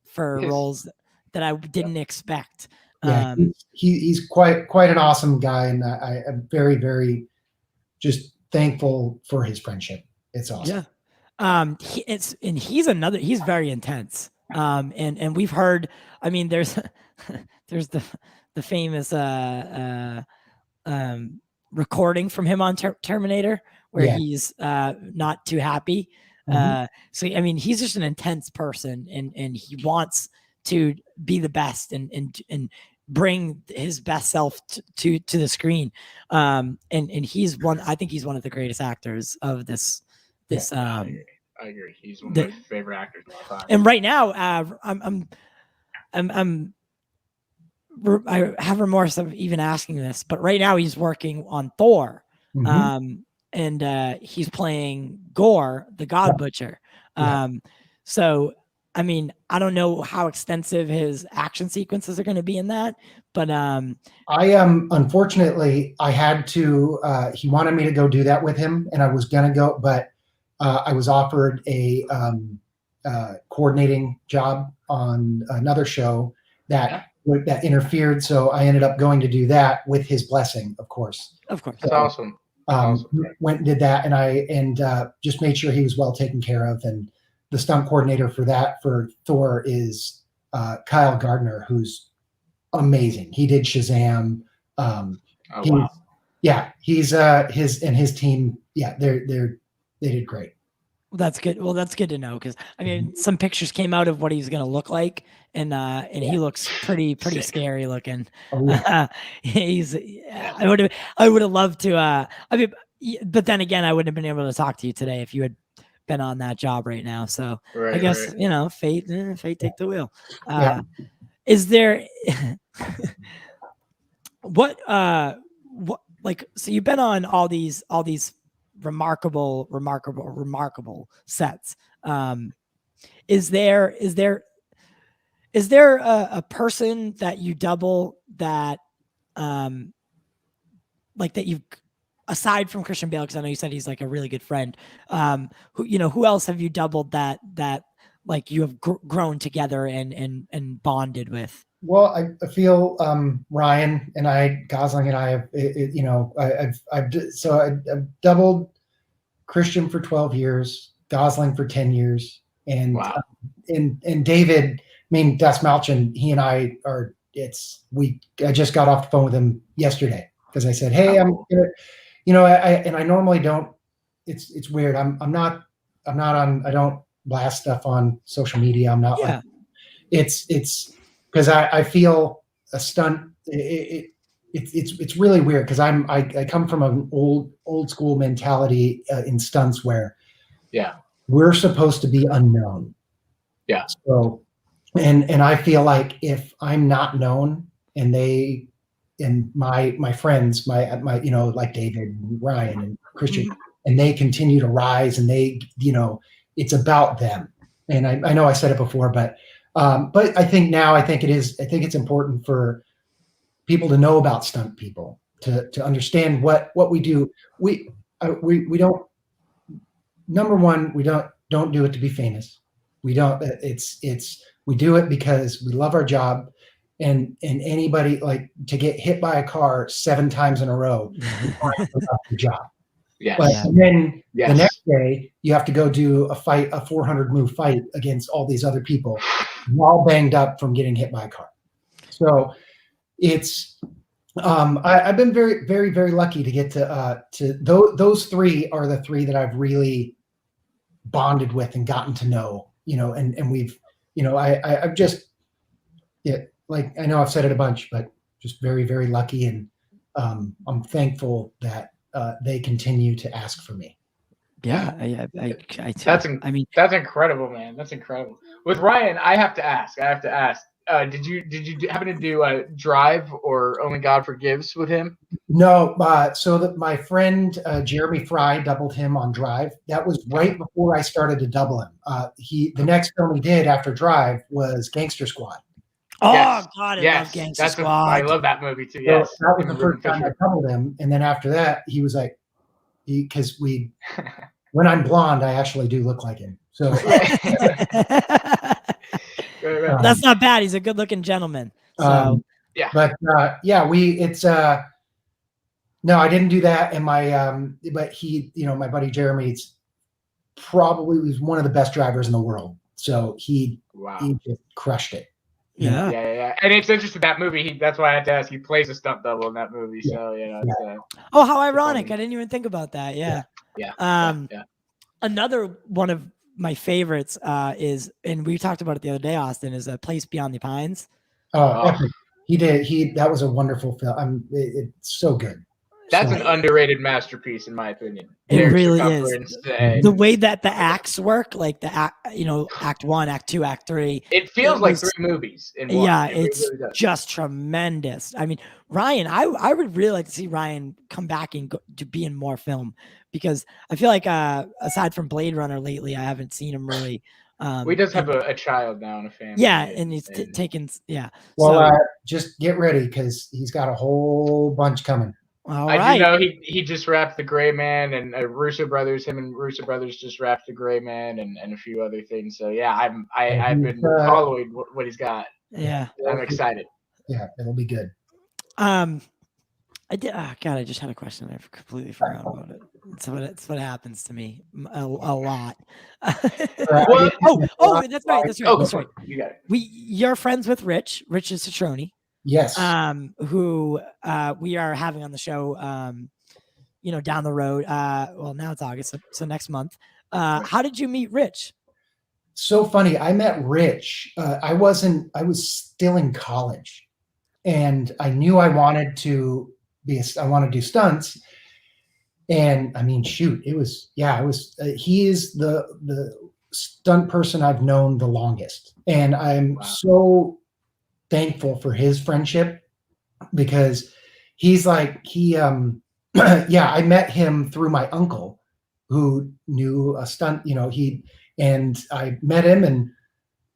for roles that I didn't expect. Yeah, he's quite an awesome guy, and I'm very, very just thankful for his friendship. It's awesome. Yeah. He's very intense. And we've heard, I mean, there's the famous recording from him on Terminator where he's not too happy. Mm-hmm. So I mean, he's just an intense person, and he wants to be the best and bring his best self to the screen. And I think he's one of the greatest actors of this. I agree. He's one of my favorite actors of all time. And right now, I have remorse of even asking this, but right now he's working on Thor, and he's playing Gore, the God Butcher. So, I mean, I don't know how extensive his action sequences are going to be in that, but unfortunately, I had to. He wanted me to go do that with him, and I was gonna go, but. I was offered a coordinating job on another show that interfered, so I ended up going to do that with his blessing, of course. Of course, that's awesome. Went and did that, and just made sure he was well taken care of. And the stunt coordinator for Thor is Kyle Gardner, who's amazing. He did Shazam. Wow. Yeah, he's his team. Yeah, they did great. Well, that's good. Well, that's good to know because I mean, some pictures came out of what he's going to look like, and he looks pretty Sick. scary looking. Oh, yeah. He's. I would have loved to. I mean, but then again, I wouldn't have been able to talk to you today if you had been on that job right now. So I guess fate take the wheel. Is there what like so you've been on all these remarkable sets. Is there a person that you double that like that you, aside from Christian Bale, because I know you said he's like a really good friend, who else have you doubled that like you have grown together and bonded with? Well, I feel Ryan and I, Gosling and I have, I've doubled Christian for 12 years, Gosling for 10 years, and Wow. And David, I mean Das Malchin, he and I are. I just got off the phone with him yesterday because I said, hey, I'm gonna, I normally don't. It's weird. I'm not on. I don't blast stuff on social media. I'm not. Yeah. Like, it's because I feel a stunt. It's really weird because I come from an old school mentality in stunts where we're supposed to be unknown. Yeah. So and I feel like if I'm not known and my friends, my like David and Ryan and Christian, and they continue to rise and they, it's about them. And I know I said it before, but I think it's important for people to know about stunt people, to understand what we do. We don't, number one, we don't do it to be famous. We don't, we do it because we love our job, and anybody, like, to get hit by a car 7 times in a row, the job. Yes. But then Yes. the next day you have to go do a 400 move fight against all these other people, all banged up from getting hit by a car. So it's, I've been very, very, very lucky to get to those 3 are the 3 that I've really bonded with and gotten to know, and we've, I've just, like, I know I've said it a bunch, but just very, very lucky. And I'm thankful that they continue to ask for me. Yeah. That's incredible, man. That's incredible. With Ryan, I have to ask, did you happen to do Drive or Only God Forgives with him? No, so that my friend Jeremy Fry doubled him on Drive. That was right before I started to double him. The next film he did after Drive was Gangster Squad. Oh, yes. God, I love Gangster Squad. I love that movie too. Yes, so that was the first time I doubled him, and then after that, he was like, because when I'm blonde, I actually do look like him. So that's not bad. He's a good-looking gentleman. So but no, I didn't do that. And but he, my buddy Jeremy, was one of the best drivers in the world. So he just crushed it. Yeah. And it's interesting, that movie. That's why I had to ask. He plays a stunt double in that movie. So oh, how ironic! I didn't even think about that. Yeah. Another one of my favorites is, and we talked about it the other day, Austin, is A Place Beyond the Pines. Epic. He did. That was a wonderful film. It's so good. That's an underrated masterpiece, in my opinion. It really is. The way that the acts work, like the act 1, act 2, act 3. It feels like 3 movies in one. Yeah, it's really just tremendous. I mean, Ryan, I would really like to see Ryan come back and to be in more film, because I feel like aside from Blade Runner lately, I haven't seen him really. He does have a child now and a family. Yeah, and he's taken. Yeah. Well, just get ready, because he's got a whole bunch coming. I do know he just wrapped The Gray Man, and Russo Brothers. Him and Russo Brothers just wrapped The Gray Man, and a few other things. So yeah, I've been following what he's got. Yeah, I'm excited. Yeah, it'll be good. I did. Oh God, I just had a question. I completely forgot about it. It's what happens to me a lot. Oh, that's right. That's right. You got it. You're friends with Rich Citroni. Yes. Who we are having on the show, down the road. Well, now it's August, so next month. How did you meet Rich? So funny. I met Rich. I was still in college, and I knew I wanted to I want to do stunts. And I mean, shoot, he is the stunt person I've known the longest. And I'm so thankful for his friendship, because he's like, I met him through my uncle who knew a stunt, and I met him and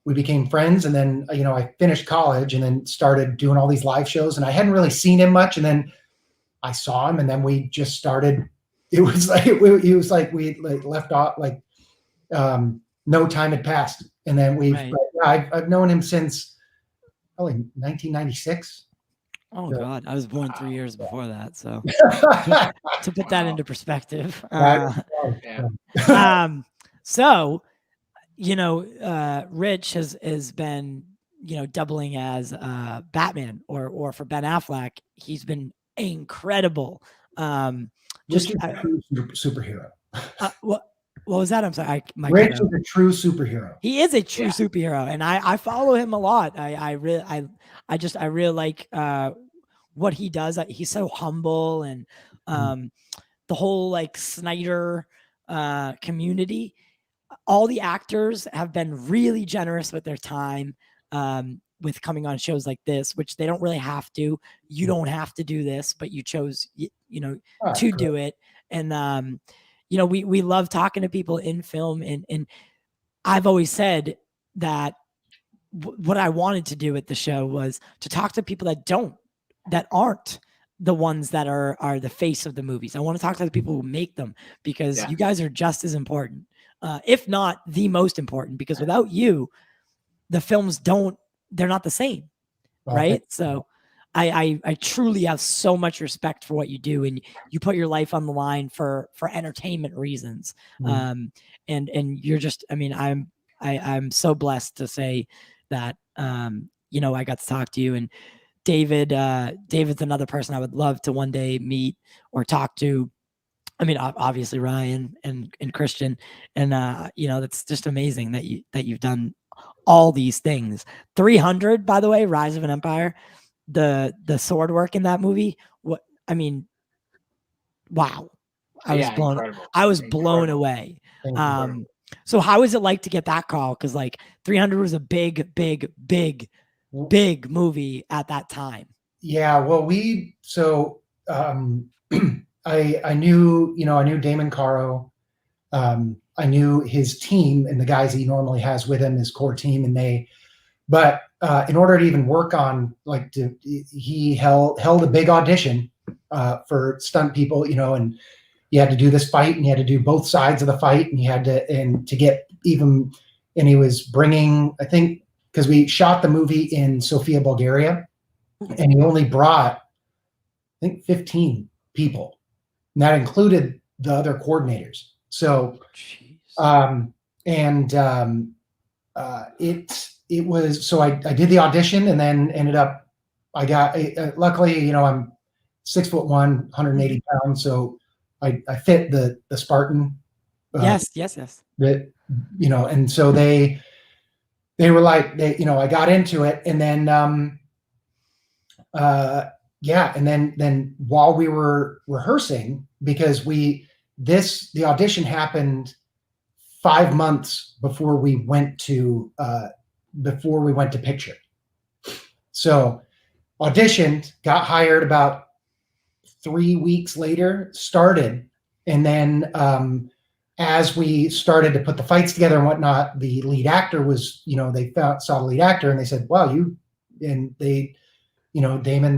we became friends. And then, I finished college and then started doing all these live shows, and I hadn't really seen him much. And then I saw him, and then we just started. It was like we left off, no time had passed. And then I've known him since probably 1996. Oh God, I was born 3 years before that. So to put that into perspective, so Rich has been doubling as Batman, or for Ben Affleck, he's been incredible. Rich is a true superhero. What was that? I'm sorry. Rich is a true superhero. He is a true superhero, and I follow him a lot. I really like what he does. He's so humble, and the whole Snyder community. All the actors have been really generous with their time, with coming on shows like this, which they don't really have to. You don't have to do this, but you chose, to do it. And, we love talking to people in film. And I've always said that what I wanted to do at the show was to talk to people that aren't the ones that are the face of the movies. I want to talk to the people who make them, because you guys are just as important, if not the most important, because without you, the films they're not the same. Right. So I truly have so much respect for what you do, and you put your life on the line for entertainment reasons. And you're just, I'm so blessed to say that, I got to talk to you. And David's another person I would love to one day meet or talk to. Obviously Ryan and Christian, and that's just amazing that you've done all these things. 300, by the way, Rise of an Empire, the sword work in that movie. Wow. I was blown away. So how is it like to get that call? Because 300 was a big movie at that time. Yeah. Well, I knew Damon Caro. I knew his team and the guys he normally has with him, his core team, but in order to even work on, he held a big audition for stunt people, and you had to do this fight, and you had to do both sides of the fight, and and he was bringing, I think, because we shot the movie in Sofia, Bulgaria, and he only brought, I think, 15 people, and that included the other coordinators. So, it was, so I did the audition, and then ended up, I got, luckily, I'm 6'1", 180 pounds. So I fit the Spartan. Yes. That, and so they were like, I got into it, and then, and then while we were rehearsing, because the audition happened 5 months before we went to picture. So auditioned, got hired about 3 weeks later, started. And then, as we started to put the fights together and whatnot, the lead actor was, they saw the lead actor, and they said, wow, Damon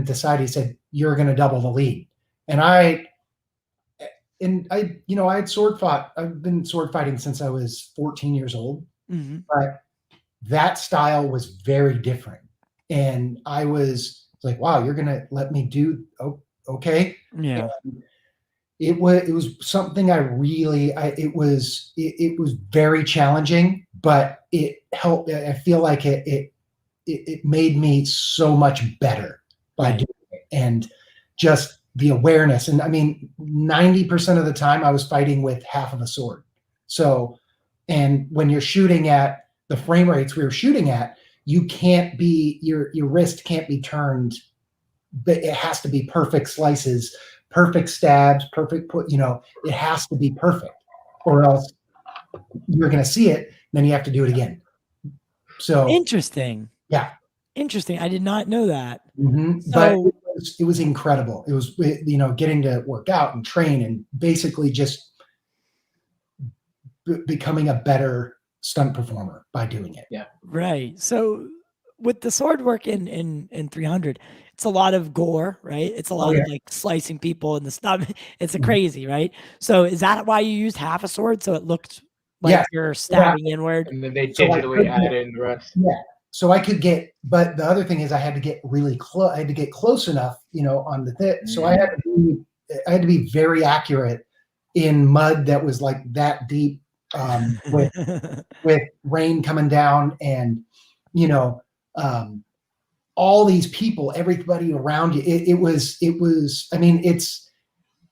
decided, he said, you're going to double the lead. And I had sword fought. I've been sword fighting since I was 14 years old, but that style was very different. And I was like, wow, you're going to let me do, okay. Yeah. And it was something it was very challenging, but it helped. I feel like it made me so much better by doing it, and just the awareness. And 90% of the time I was fighting with half of a sword. So, and when you're shooting at the frame rates we were shooting at, you can't be, your wrist can't be turned, but it has to be perfect slices, perfect stabs, perfect it has to be perfect, or else you're going to see it, then you have to do it again. So Interesting. yeah. Interesting. I did not know that. Mm-hmm. So, but it was incredible. It was, getting to work out and train and basically just becoming a better stunt performer by doing it. Yeah. Right. So with the sword work in 300, it's a lot of gore, right? It's a lot of like slicing people in the stomach. It's a crazy, right? So is that why you used half a sword? So it looked like you're stabbing inward? And then they digitally add in the rest. Yeah. So I could get, but the other thing is I had to get really close. I had to get close enough, on the thing. So I had to be very accurate in mud that was like that deep, with rain coming down, and all these people, everybody around you. It was. I mean, it's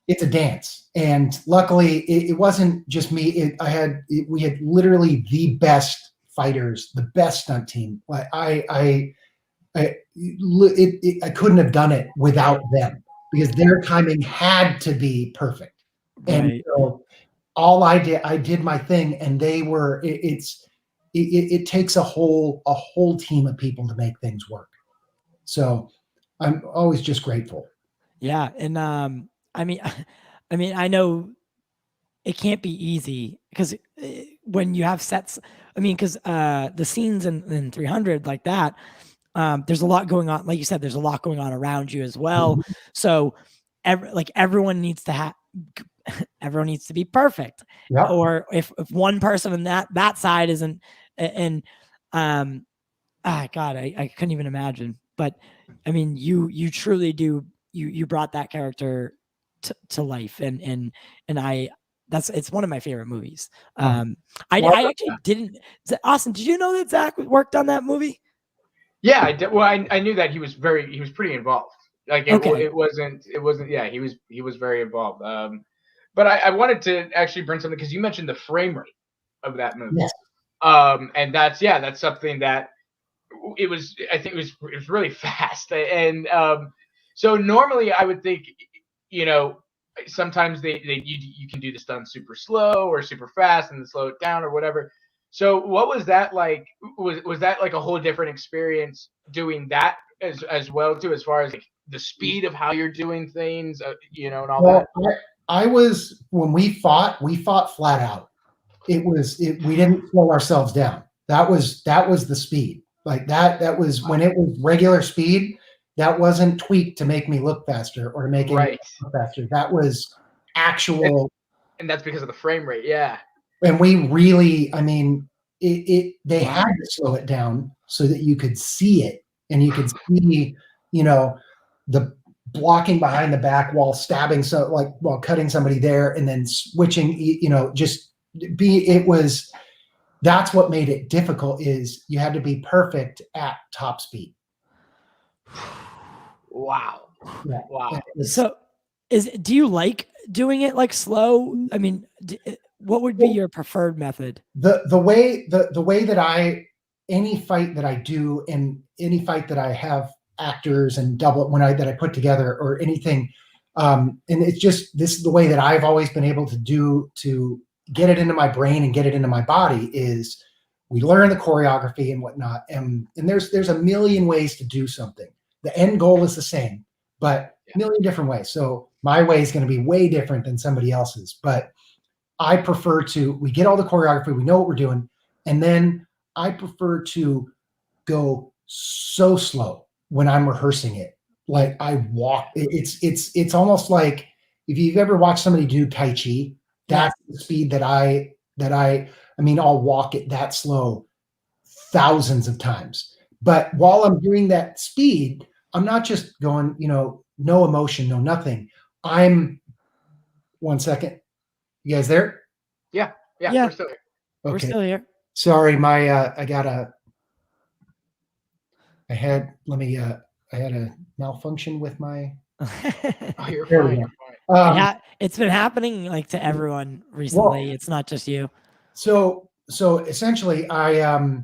a dance, and luckily it wasn't just me. We had literally the best fighters, the best stunt team. Like I couldn't have done it without them, because their timing had to be perfect. Right. And so all I did my thing, and they were. It takes a whole team of people to make things work. So I'm always just grateful. Yeah, and I mean, I know it can't be easy, because when you have sets, because the scenes in 300 like that, there's a lot going on. Like you said, there's a lot going on around you as well. Mm-hmm. So everyone needs to everyone needs to be perfect. Yep. Or if one person on that side isn't, and God, I couldn't even imagine. But I mean, you truly do. You brought that character to life, and it's one of my favorite movies. I actually didn't. Austin, did you know that Zach worked on that movie? Yeah, I did. Well, I knew that he was pretty involved. Like it wasn't. Yeah, he was very involved. But I wanted to actually bring something, because you mentioned the frame rate of that movie. Yes. And that's something that it was. I think it was really fast. And so normally I would think, sometimes you can do the stunt super slow or super fast and then slow it down or whatever. So what was that like? Was that like a whole different experience doing that as well too, as far as like the speed of how you're doing things, and all that? I was, when we fought flat out. We didn't slow ourselves down. That was the speed. Like that was when it was regular speed. That wasn't tweaked to make me look faster or to make it look faster. That was actual. And that's because of the frame rate. Yeah. And we really, they had to slow it down so that you could see it, and you could see, the blocking behind the back while stabbing, while cutting somebody there, and then switching, that's what made it difficult, is you had to be perfect at top speed. Wow. Yeah. Wow. So do you like doing it like slow? I mean, what would be your preferred method? The way that any fight that I do, and any fight that I have actors and that I put together or anything, and it's just, this is the way that I've always been able to do to get it into my brain and get it into my body, is we learn the choreography and whatnot, and there's a million ways to do something. The end goal is the same, but a million different ways. So my way is going to be way different than somebody else's, but I prefer we get all the choreography, we know what we're doing, and then I prefer to go so slow when I'm rehearsing it. Like I walk, it's almost like if you've ever watched somebody do Tai Chi, that's the speed that I'll walk it that slow thousands of times. But while I'm doing that speed, I'm not just going, no emotion, no nothing. One second. You guys there? Yeah. We're still here. Okay. We're still here. Sorry, I had a malfunction with my. Oh, you're fine. It's been happening like to everyone recently. It's not just you. So essentially, I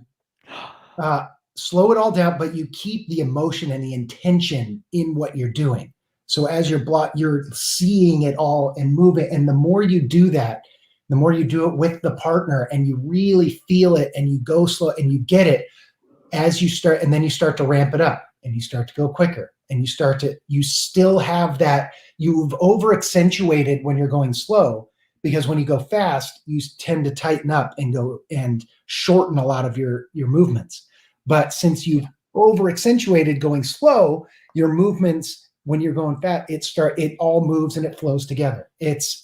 slow it all down, but you keep the emotion and the intention in what you're doing. So as you're seeing it all and move it. And the more you do that, the more you do it with the partner and you really feel it and you go slow and you get it as you start, and then you start to ramp it up and you start to go quicker and you still have that, you've over accentuated when you're going slow, because when you go fast, you tend to tighten up and go and shorten a lot of your movements. But since you've over accentuated going slow, your movements when you're going fast, it all moves and it flows together. It's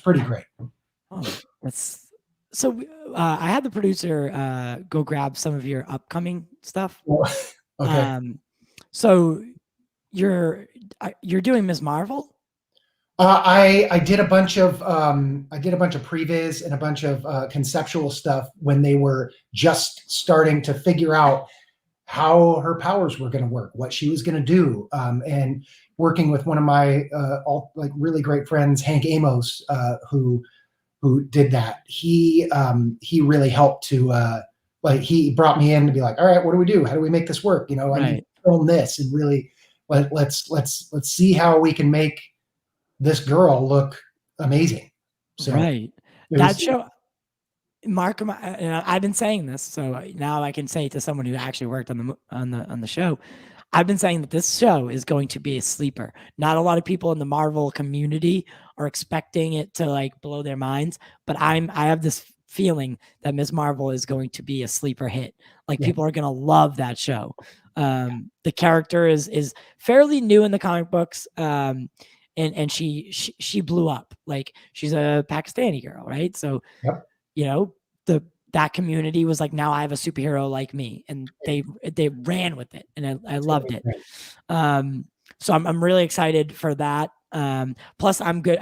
pretty great. Oh, that's so. I had the producer go grab some of your upcoming stuff. Okay. So you're doing Ms. Marvel? I did a bunch of previs and a bunch of conceptual stuff when they were just starting to figure out how her powers were going to work, what she was going to do, and working with one of my really great friends, Hank Amos, who did that. He really helped to he brought me in to be like, all right, what do we do? How do we make this work? I need to film this and really let's see how we can make this girl look amazing. So right. That show, Mark, I've been saying this, so now I can say to someone who actually worked on the show, I've been saying that this show is going to be a sleeper. Not a lot of people in the Marvel community are expecting it to like blow their minds, but I have this feeling that Ms. Marvel is going to be a sleeper hit. Like people are going to love that show. The character is fairly new in the comic books. And she blew up. Like she's a Pakistani girl, right? So, that community was like, now I have a superhero like me, and they ran with it, and I loved it. So I'm really excited for that. Plus, I'm good.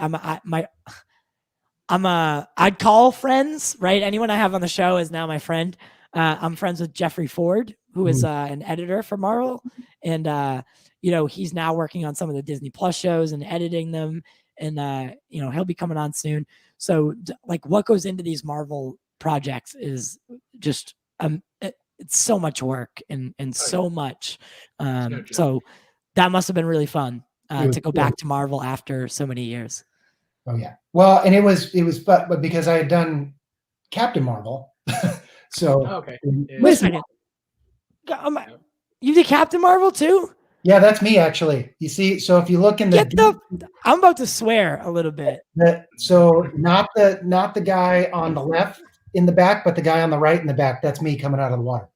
I'd call friends, right? Anyone I have on the show is now my friend. I'm friends with Jeffrey Ford, who is an editor for Marvel, and he's now working on some of the Disney Plus shows and editing them, and he'll be coming on soon. So like what goes into these Marvel projects is just it's so much work and so much. So that must have been really fun to go back to Marvel after so many years. Oh yeah. Well, and it was fun, but because I had done Captain Marvel, so wait a second. You did Captain Marvel too? Yeah, that's me actually. You see, so if you look in I'm about to swear a little bit. So not the guy on the left in the back, but the guy on the right in the back. That's me coming out of the water.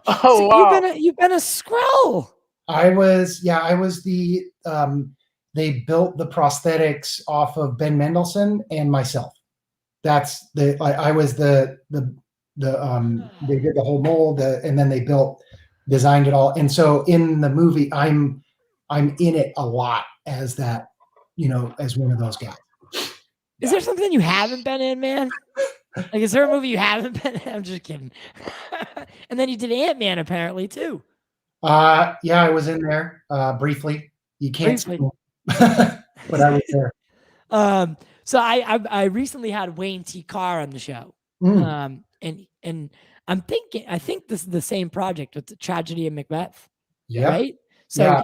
Oh, so wow. You've been a Skrull. I was the they built the prosthetics off of Ben Mendelsohn and myself. That's I was the they did the whole mold and then they designed it all. And so in the movie, I'm in it a lot as that, as one of those guys. Is there something you haven't been in, man? Like, is there a movie you haven't been in? I'm just kidding. And then you did Ant-Man apparently too. Yeah, I was in there briefly. You can't see me, but I was there. So I recently had Wayne T. Carr on the show. And I think this is the same project with the Tragedy of Macbeth. Yeah. Right? So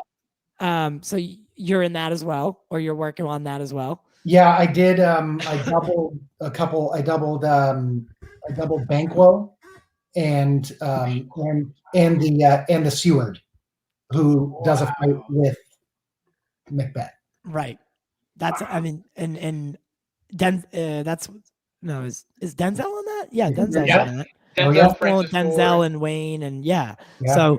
so you're in that as well, or you're working on that as well? Yeah, I did. I doubled Banquo and the Seward, who does a fight with Macbeth. Right. That's and that's no, is Denzel on that? Yeah, Denzel's on that. Denzel and Wayne and So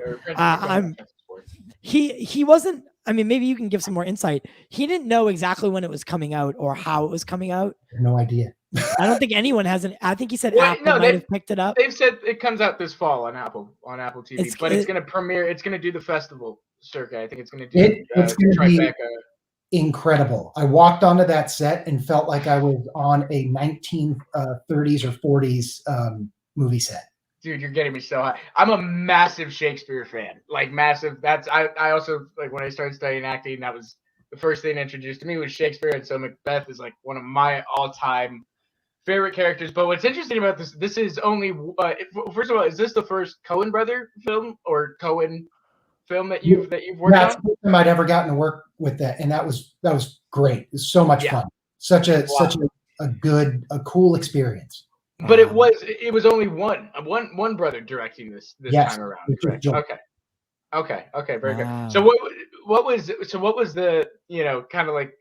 he wasn't. I mean, maybe you can give some more insight. He didn't know exactly when it was coming out or how it was coming out. No idea. I don't think anyone has I think he said Apple might have picked it up. They've said it comes out this fall on Apple TV, but it's going to premiere. It's going to do the festival circuit. I think it's going to do. It's going to be incredible. I walked onto that set and felt like I was on a 1930s or 40s movie set. Dude, you're getting me so high. I'm a massive Shakespeare fan, like massive. I also like when I started studying acting, that was the first thing introduced to me was Shakespeare, and so Macbeth is like one of my all-time favorite characters. But what's interesting about this is only first of all, is this the first Coen brother film or Coen film that you've worked That's on? the first time I'd ever gotten to work with that, and that was great. It was so much fun. Such a cool experiry. But it was only one brother directing this time around. Correct? Okay, very good. So what was the kind of like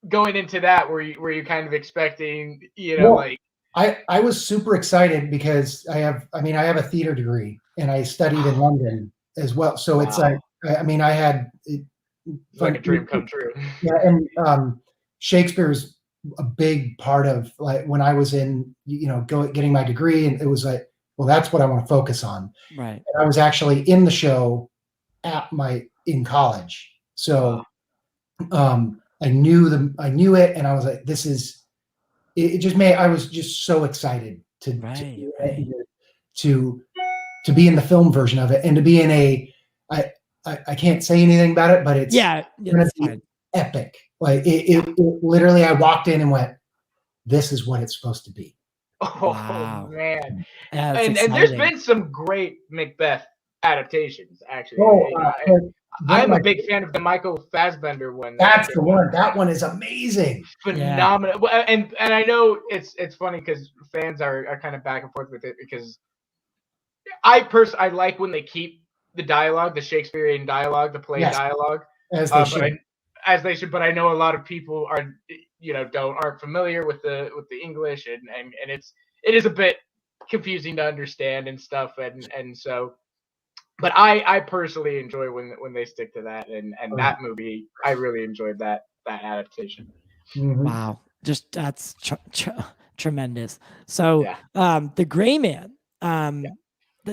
going into that? Were you kind of expecting like? I was super excited because I have a theater degree and I studied in London as well. So it's like I had like a dream come true. Yeah, and Shakespeare's a big part of like when I was in getting my degree, and it was like, well, that's what I want to focus on. Right. And I was actually in the show in college, so I knew it, and I was like, this is. It just made. I was just so excited to be in the film version of it, and to be in a. I can't say anything about it, but it's gonna be epic. Like it literally, I walked in and went, "This is what it's supposed to be." Oh man! And there's been some great Macbeth adaptations, actually. I'm a big fan of the Michael Fassbender one. That's the one. That one is amazing. Phenomenal. Yeah. And I know it's funny because fans are kind of back and forth with it, because I like when they keep the dialogue, the Shakespearean dialogue, the play dialogue, as they should. But I know a lot of people aren't familiar with the English, and it is a bit confusing to understand and stuff, and so. But I personally enjoy when they stick to that, and that movie, I really enjoyed that adaptation. Mm-hmm. Wow, just that's tremendous. So the Gray Man.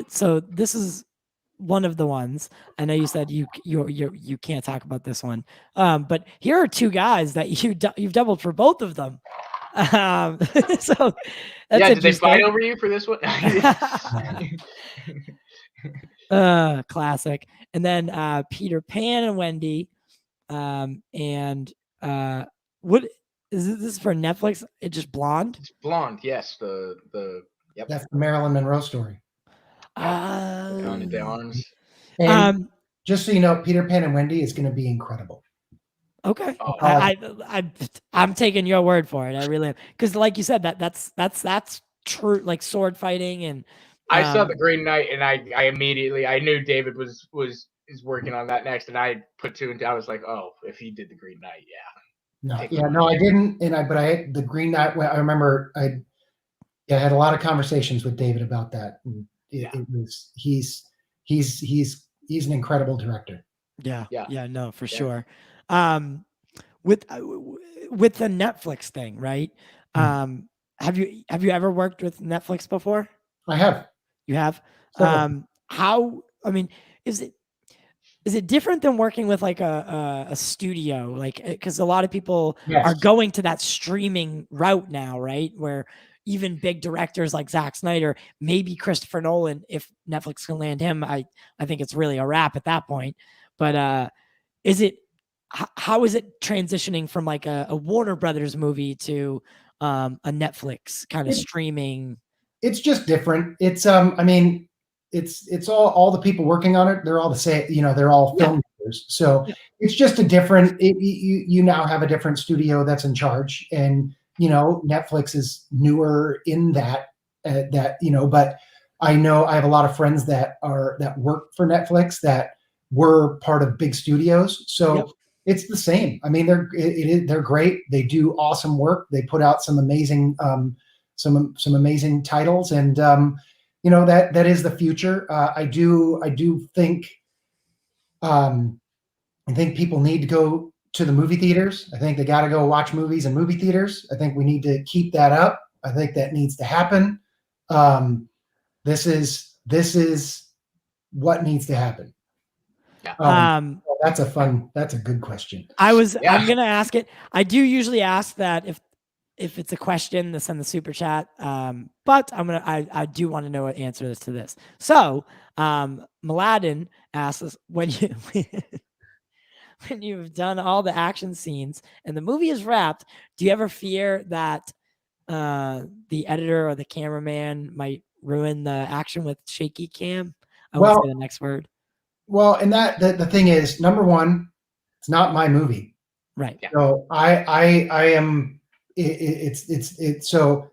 So this is one of the ones. I know you said you can't talk about this one, but here are two guys that you've doubled for both of them. So that's did they fight over you for this one? Classic. And then Peter Pan and Wendy, and what is this for Netflix? It just Blonde? It's Blonde, yes. That's the Marilyn Monroe story. On the arms. And just so you know, Peter Pan and Wendy is going to be incredible. Okay, I'm taking your word for it. I really am, because like you said, that's true, like sword fighting. And I saw The Green Knight, and I immediately knew David is working on that next, and I put two and two. I was like, oh, if he did The Green Knight, No, I didn't, but I The Green Knight. I remember I had a lot of conversations with David about that. And it was he's an incredible director. No, for sure. With the Netflix thing, right? Have you ever worked with Netflix before? I have. You have? How? I mean, is it different than working with like a studio? Like, because a lot of people are going to that streaming route now, right? Where even big directors like Zack Snyder, maybe Christopher Nolan, if Netflix can land him, I think it's really a wrap at that point. But how is it transitioning from like a Warner Brothers movie to a Netflix kind of streaming? It's just different. It's it's all the people working on it. They're all the same. They're all filmmakers. So it's just a different. You now have a different studio that's in charge, and Netflix is newer in that. But I know I have a lot of friends that work for Netflix that were part of big studios. So it's the same. I mean, they're great. They do awesome work. They put out some amazing some amazing titles, and that is the future. I do think I think people need to go to the movie theaters. I think they got to go watch movies in movie theaters. I think we need to keep that up. I think that needs to happen. This is what needs to happen. That's a good question. I'm going to ask it. I do usually ask that if it's a question, to send the super chat. But I do want to know what answer to this. So, Mladen asks us, when you've done all the action scenes and the movie is wrapped, do you ever fear that the editor or the cameraman might ruin the action with shaky cam. I Well- won't say the next word. Well, and the thing is, number one, it's not my movie. Right. Yeah. So I am, it's so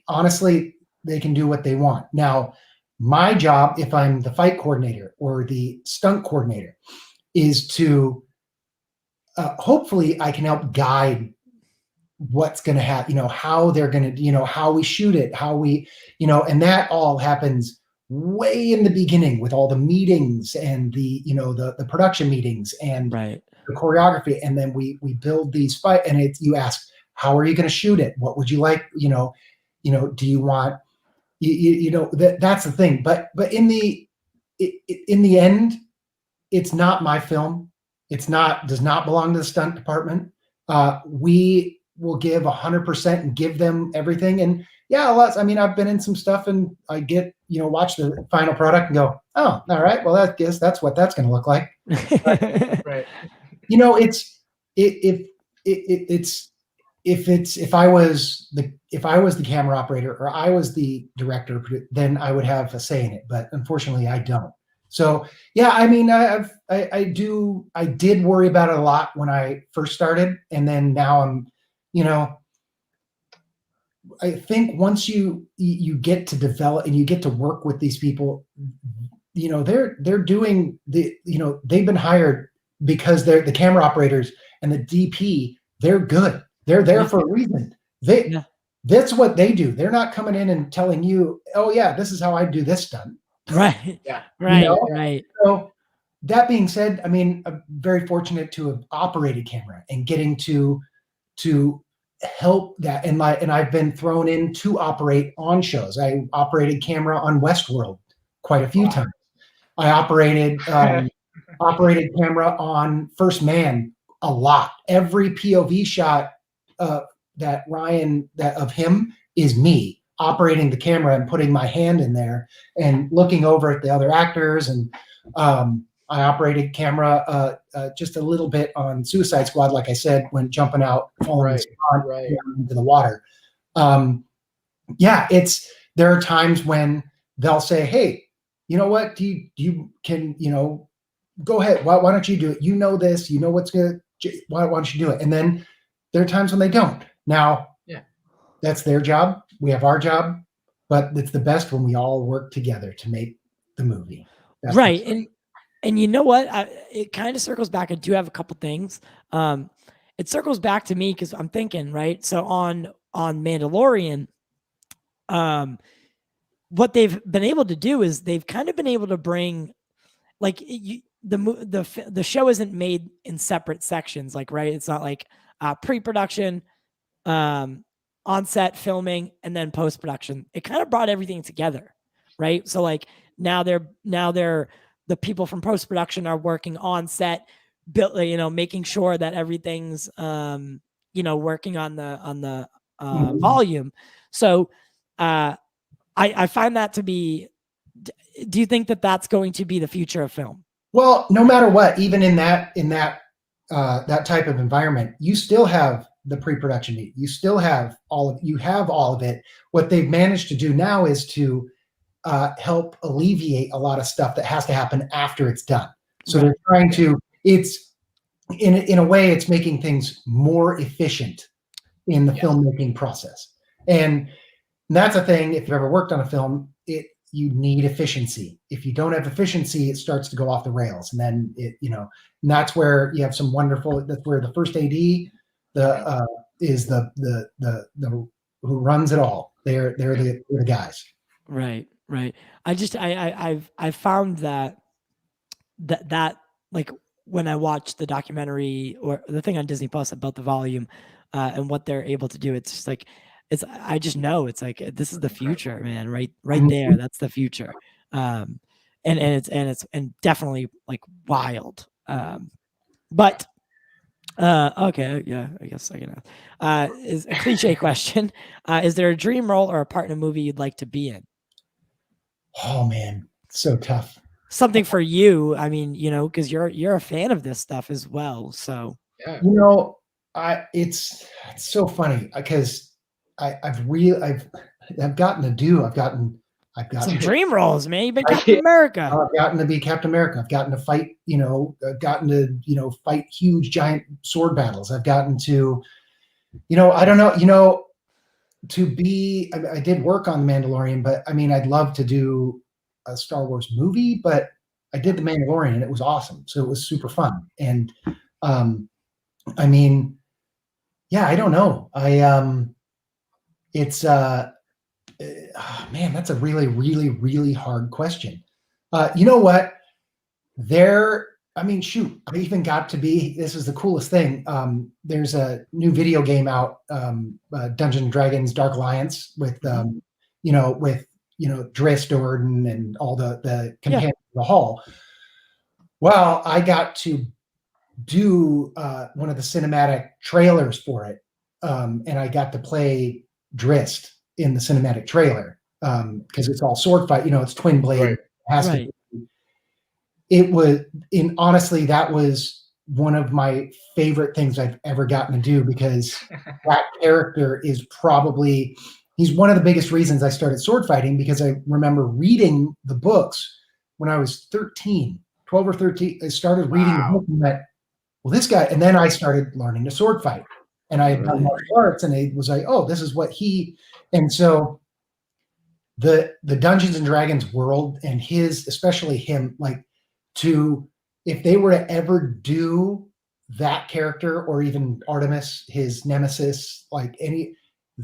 honestly, they can do what they want. Now, my job, if I'm the fight coordinator or the stunt coordinator, is to hopefully I can help guide what's going to happen, how they're going to, how we shoot it, how we, and that all happens way in the beginning with all the meetings and the, the production meetings and Right. the choreography. And then we build these fight, and you ask, how are you going to shoot it? What would you like? Do you want, that's the thing. But in the end, it's not my film. Does not belong to the stunt department. We will give 100% and give them everything. And yeah, I've been in some stuff and I get, watch the final product and go, oh, all right, well, I guess that's what that's going to look like. Right. If I was the camera operator or I was the director, then I would have a say in it. But unfortunately, I don't. So yeah, I did worry about it a lot when I first started, and then now I'm, I think once you get to develop and you get to work with these people, they're doing they've been hired because they're the camera operators and the DP. They're good. They're there for a reason. That's what they do. They're not coming in and telling you, oh yeah, this is how I do this stunt. Right. Yeah. Right. Right. So that being said, I'm very fortunate to have operated camera and getting to help that. And I've been thrown in to operate on shows. I operated camera on Westworld quite a few times. I operated camera on First Man a lot. Every POV shot that Ryan of him is me operating the camera and putting my hand in there and looking over at the other actors. And I operated camera just a little bit on Suicide Squad, like I said, when jumping out, falling into the water. There are times when they'll say, hey, you know what, you can go ahead. Why don't you do it? You know this, what's good. Why don't you do it? And then there are times when they don't. Now, that's their job. We have our job, but it's the best when we all work together to make the movie. That's right. And you know what? It kind of circles back. I do have a couple things. It circles back to me because I'm thinking, right? So on Mandalorian, what they've been able to do is they've kind of been able to bring, like, the show isn't made in separate sections, like, right? It's not like pre-production, on-set filming, and then post-production. It kind of brought everything together, right? So like now they're the people from post-production are working on set, making sure that everything's working on the volume. So I find that to be. Do you think that that's going to be the future of film? Well, no matter what, even in that type of environment, you still have the pre-production meet. You still have all of it. What they've managed to do now is to help alleviate a lot of stuff that has to happen after it's done. So they're trying to. It's in a way, it's making things more efficient in the filmmaking process, and that's a thing. If you've ever worked on a film, you need efficiency. If you don't have efficiency, it starts to go off the rails, and then and that's where you have some wonderful. That's where the first AD, is the who runs it all. They're the guys. Right. I've found that like when I watch the documentary or the thing on Disney Plus about the volume and what they're able to do, it's just like I just know it's like this is the future, man. Right there, that's the future. And it's definitely like wild. But okay, yeah, I guess I can. Is a cliche question. Is there a dream role or a part in a movie you'd like to be in? Oh man, so tough. Something for you. I mean, because you're a fan of this stuff as well. So it's so funny because I've gotten to do. I've gotten some dream roles, man. You've been Captain America. I've gotten to be Captain America. I've gotten to fight, I've gotten to, fight huge giant sword battles. I've gotten to, I don't know, to be, I did work on The Mandalorian, but I mean, I'd love to do a Star Wars movie, but I did The Mandalorian and it was awesome. So it was super fun. And, I mean, yeah, I don't know. It's, man, that's a really, really, really hard question. You know what? Shoot, I even got to be, this is the coolest thing. There's a new video game out, Dungeons and Dragons Dark Alliance with, Driss, Orden, and all the companions of the Hall. Well, I got to do one of the cinematic trailers for it. And I got to play Driss in the cinematic trailer because it's all sword fight, it's twin blade. Right. It has to be. It was, honestly, that was one of my favorite things I've ever gotten to do because that character is probably, he's one of the biggest reasons I started sword fighting because I remember reading the books when I was 12 or 13. I started reading the book and went, well, this guy, and then I started learning to sword fight. And I had done martial arts, and it was like, oh, this is what and so the Dungeons and Dragons world and especially him, like if they were to ever do that character or even Artemis, his nemesis,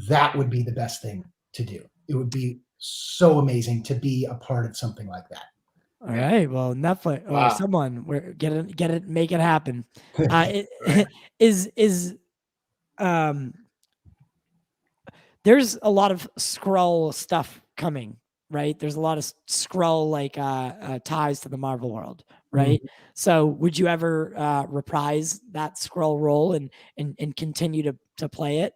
that would be the best thing to do. It would be so amazing to be a part of something like that. All right. Well, Netflix or someone, get it, make it happen. There's a lot of Skrull stuff coming, right? There's a lot of Skrull ties to the Marvel world, right? Mm-hmm. So would you ever reprise that Skrull role and continue to play it?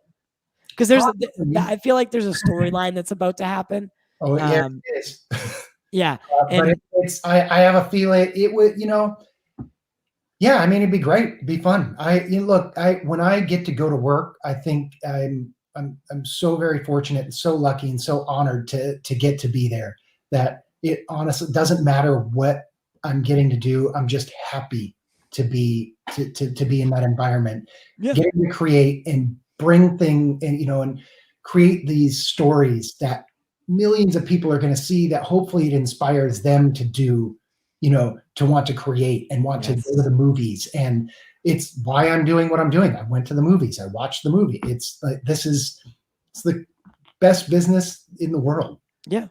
Because I feel like there's a storyline that's about to happen. Oh yeah, it is. Yeah, but I have a feeling it would, yeah, I mean, it'd be great. It'd be fun. When I get to go to work, I think I'm so very fortunate and so lucky and so honored to get to be there that it honestly doesn't matter what I'm getting to do. I'm just happy to be in that environment, getting to create and bring things and create these stories that millions of people are going to see, that hopefully it inspires them to do, to want to create and want to go to the movies. And it's why I'm doing what I'm doing. I went to the movies. I watched the movie. It's like, it's the best business in the world. Yeah.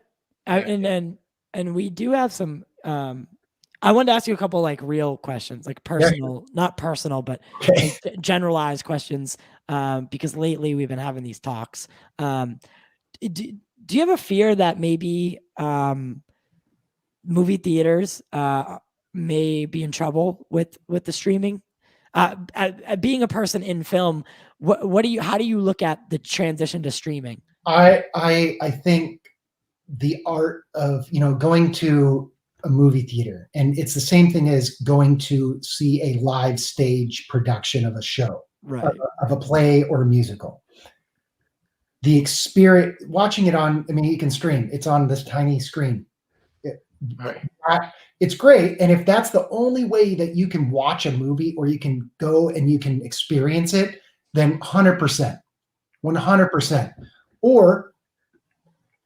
And we do have some, I wanted to ask you a couple real questions, personal, not personal, but generalized questions. Because lately we've been having these talks. Do you have a fear that maybe movie theaters may be in trouble with the streaming? Being a person in film, how do you look at the transition to streaming? I think the art of going to a movie theater, and it's the same thing as going to see a live stage production of a show, right, of a play or a musical. The experience, watching it on, you can stream. It's on this tiny screen. It's great. And if that's the only way that you can watch a movie or you can go and you can experience it, then 100%. Or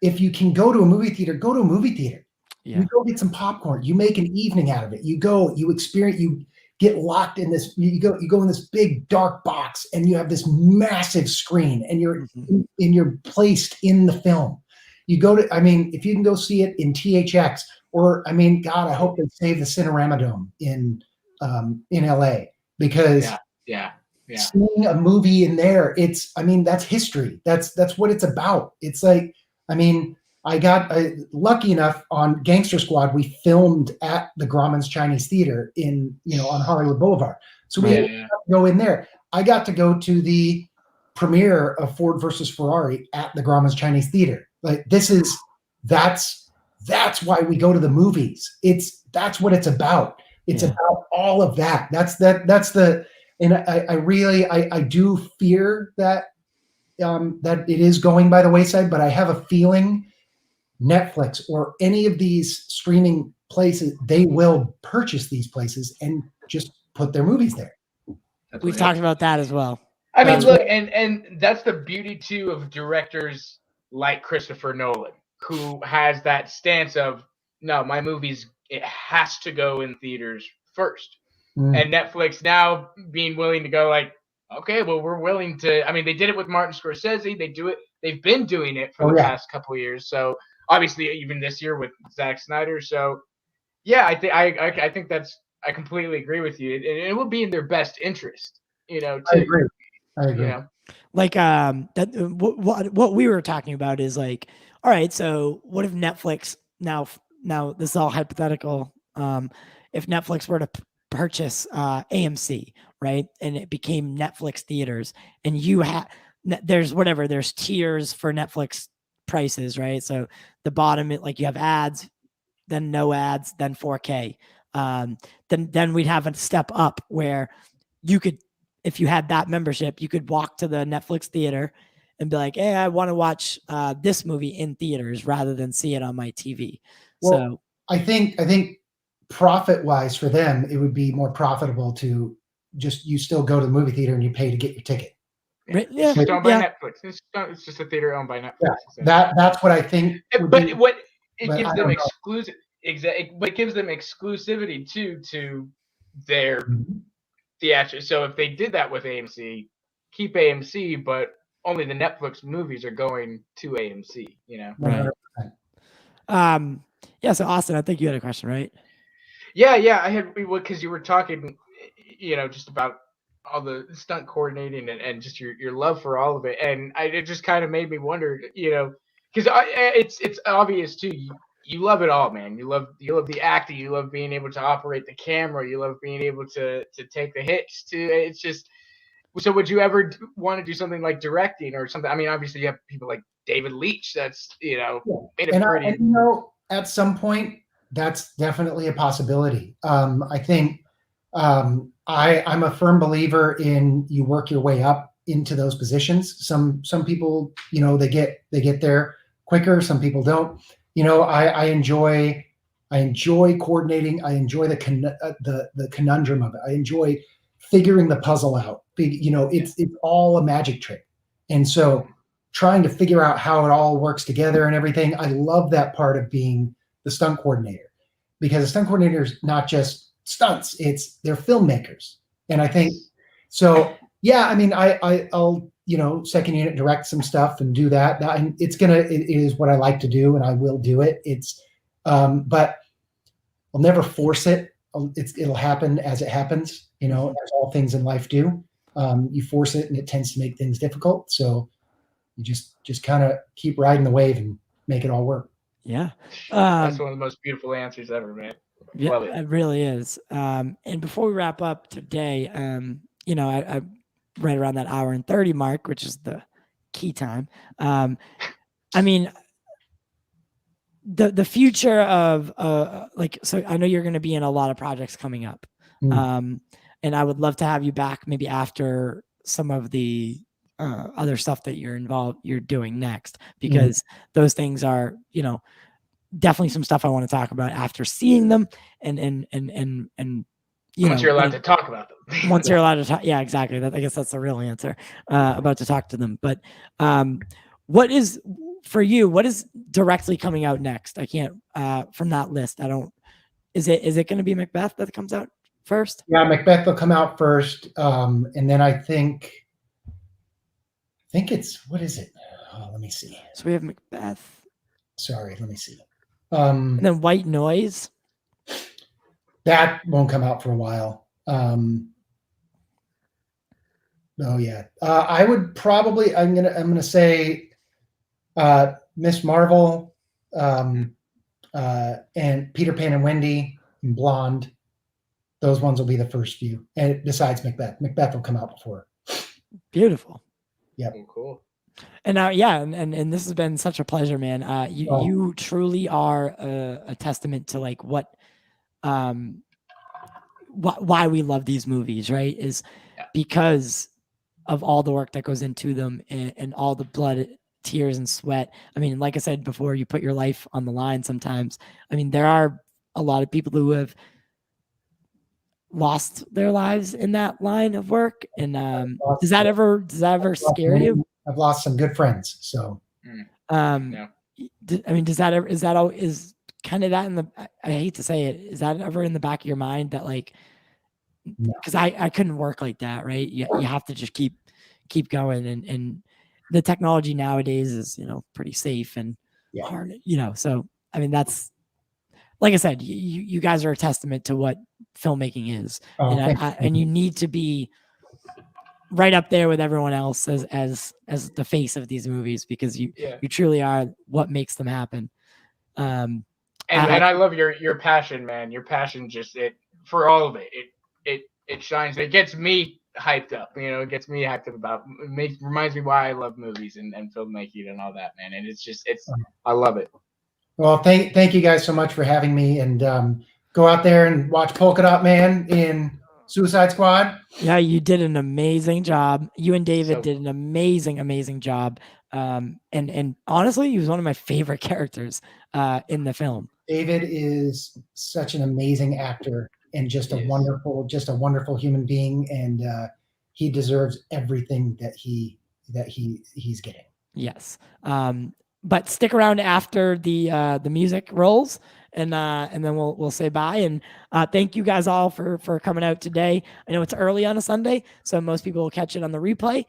if you can go to a movie theater, go to a movie theater. Yeah. You go get some popcorn. You make an evening out of it. You go, you experience, you get locked in this, you go in this big dark box and you have this massive screen and you're placed in the film. You go to, if you can go see it in THX or, God, I hope they save the Cinerama Dome in LA because seeing a movie in there, that's history. That's what it's about. It's like, I got lucky enough on Gangster Squad. We filmed at the Grauman's Chinese Theater on Hollywood Boulevard. So we had to go in there. I got to go to the premiere of Ford versus Ferrari at the Grauman's Chinese Theater. That's why we go to the movies. That's what it's about. It's about all of that. And I do fear that that it is going by the wayside, but I have a feeling Netflix or any of these streaming places, they will purchase these places and just put their movies there. We've talked about that as well. I mean, look, and that's the beauty too of directors like Christopher Nolan, who has that stance of, no, my movies, it has to go in theaters first. And Netflix now being willing to go like, okay, well, we're willing to. I mean, they did it with Martin Scorsese. They do it. They've been doing it for the past couple of years. So obviously, even this year with Zack Snyder. So yeah, I think I completely agree with you. It will be in their best interest, to, I agree. Like that what we were talking about is like, all right, so what if Netflix now this is all hypothetical, if Netflix were to purchase AMC, right, and it became Netflix theaters, and you had there's tiers for Netflix prices, right? So the bottom, like you have ads, then no ads, then 4K. Then we'd have a step up where you could, if you had that membership, you could walk to the Netflix theater and be like, hey, I want to watch this movie in theaters rather than see it on my TV. Well, so I think profit wise for them, it would be more profitable to just, you still go to the movie theater and you pay to get your ticket. Yeah, it's owned by Netflix. It's just a theater owned by Netflix. Yeah, that's what I think. But it gives them exclusive. Exactly, but it gives them exclusivity to their theatrics. So if they did that with AMC, keep AMC, but only the Netflix movies are going to AMC. Right. Yeah. So Austin, I think you had a question, right? Yeah. I had, because you were talking, just about all the stunt coordinating and just your love for all of it, and it just kind of made me wonder, because it's obvious too. You love it all, man. You love the acting. You love being able to operate the camera. You love being able to take the hits. It's just. So, would you ever want to do something like directing or something? I mean, obviously, you have people like David Leitch. That's made it pretty. At some point, that's definitely a possibility. I think I'm a firm believer in you work your way up into those positions. Some people, they get there quicker. Some people don't. I enjoy coordinating. I enjoy the conundrum of it. I enjoy figuring the puzzle out. It's all a magic trick. And so trying to figure out how it all works together and everything, I love that part of being the stunt coordinator, because the stunt coordinator is not just stunts, they're filmmakers. And I think, so yeah, I mean, I'll, second unit direct some stuff and do that. It is what I like to do, and I will do it. But I'll never force it. It'll happen as it happens, as all things in life do. You force it and it tends to make things difficult. So you just kind of keep riding the wave and make it all work. Yeah. That's one of the most beautiful answers ever, man. Yeah, Love it. It really is. And before we wrap up today, I right around that hour and 30 mark, which is the key time. I mean, the future of so I know you're going to be in a lot of projects coming up. And I would love to have you back maybe after some of the other stuff that you're doing next, because those things are, definitely some stuff I want to talk about after seeing them and once you're allowed to talk about them. Once you're allowed to talk. Yeah, exactly. I guess that's the real answer, about to talk to them. But what is directly coming out next? I can't, from that list, is it going to be Macbeth that comes out first? Yeah, Macbeth will come out first. And then I think it's, what is it? Oh, let me see. So we have Macbeth. Sorry, let me see. And then White Noise. That won't come out for a while. Oh yeah. I would probably, I'm gonna say Miss Marvel, and Peter Pan and Wendy and Blonde. Those ones will be the first few. And besides Macbeth. Macbeth will come out before. Beautiful. Yeah. Cool. And now, and this has been such a pleasure, man. You truly are a testament to like why we love these movies, right? Is because of all the work that goes into them and all the blood, tears, and sweat. I mean, like I said before, you put your life on the line sometimes. I mean, there are a lot of people who have lost their lives in that line of work. And does that ever scare you? I've lost some good friends. So, I mean, does that ever, is kind of that in the, I hate to say it, is that ever in the back of your mind that like, because I couldn't work like that, right? You have to just keep going, and the technology nowadays is, you know, pretty safe and hard, you know. So I mean, that's, like I said, you guys are a testament to what filmmaking is, and you need to be right up there with everyone else as the face of these movies, because you truly are what makes them happen. And I love your passion, man. Your passion just for all of it. It shines. It gets me hyped up. You know, it gets me hyped up about. Reminds me why I love movies and filmmaking and all that, man. And I love it. Well, thank you guys so much for having me, and go out there and watch Polka Dot Man in Suicide Squad. Yeah, you did an amazing job. You and David did an amazing job. And honestly, he was one of my favorite characters in the film. David is such an amazing actor and just a wonderful human being, and he deserves everything that he's getting. Yes. But stick around after the music rolls, and then we'll say bye. And thank you guys all for coming out today. I know it's early on a Sunday, so most people will catch it on the replay.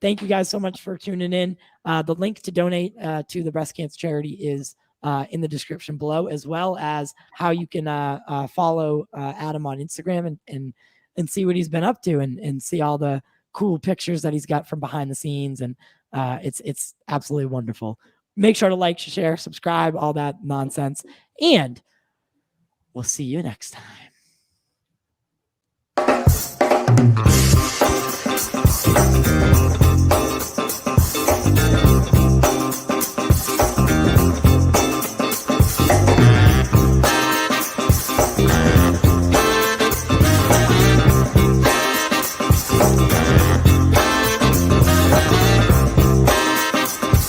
Thank you guys so much for tuning in. The link to donate to the breast cancer charity is in the description below, as well as how you can follow Adam on Instagram and see what he's been up to, and see all the cool pictures that he's got from behind the scenes. And it's absolutely wonderful. Make sure to like, share, subscribe, all that nonsense, and we'll see you next time.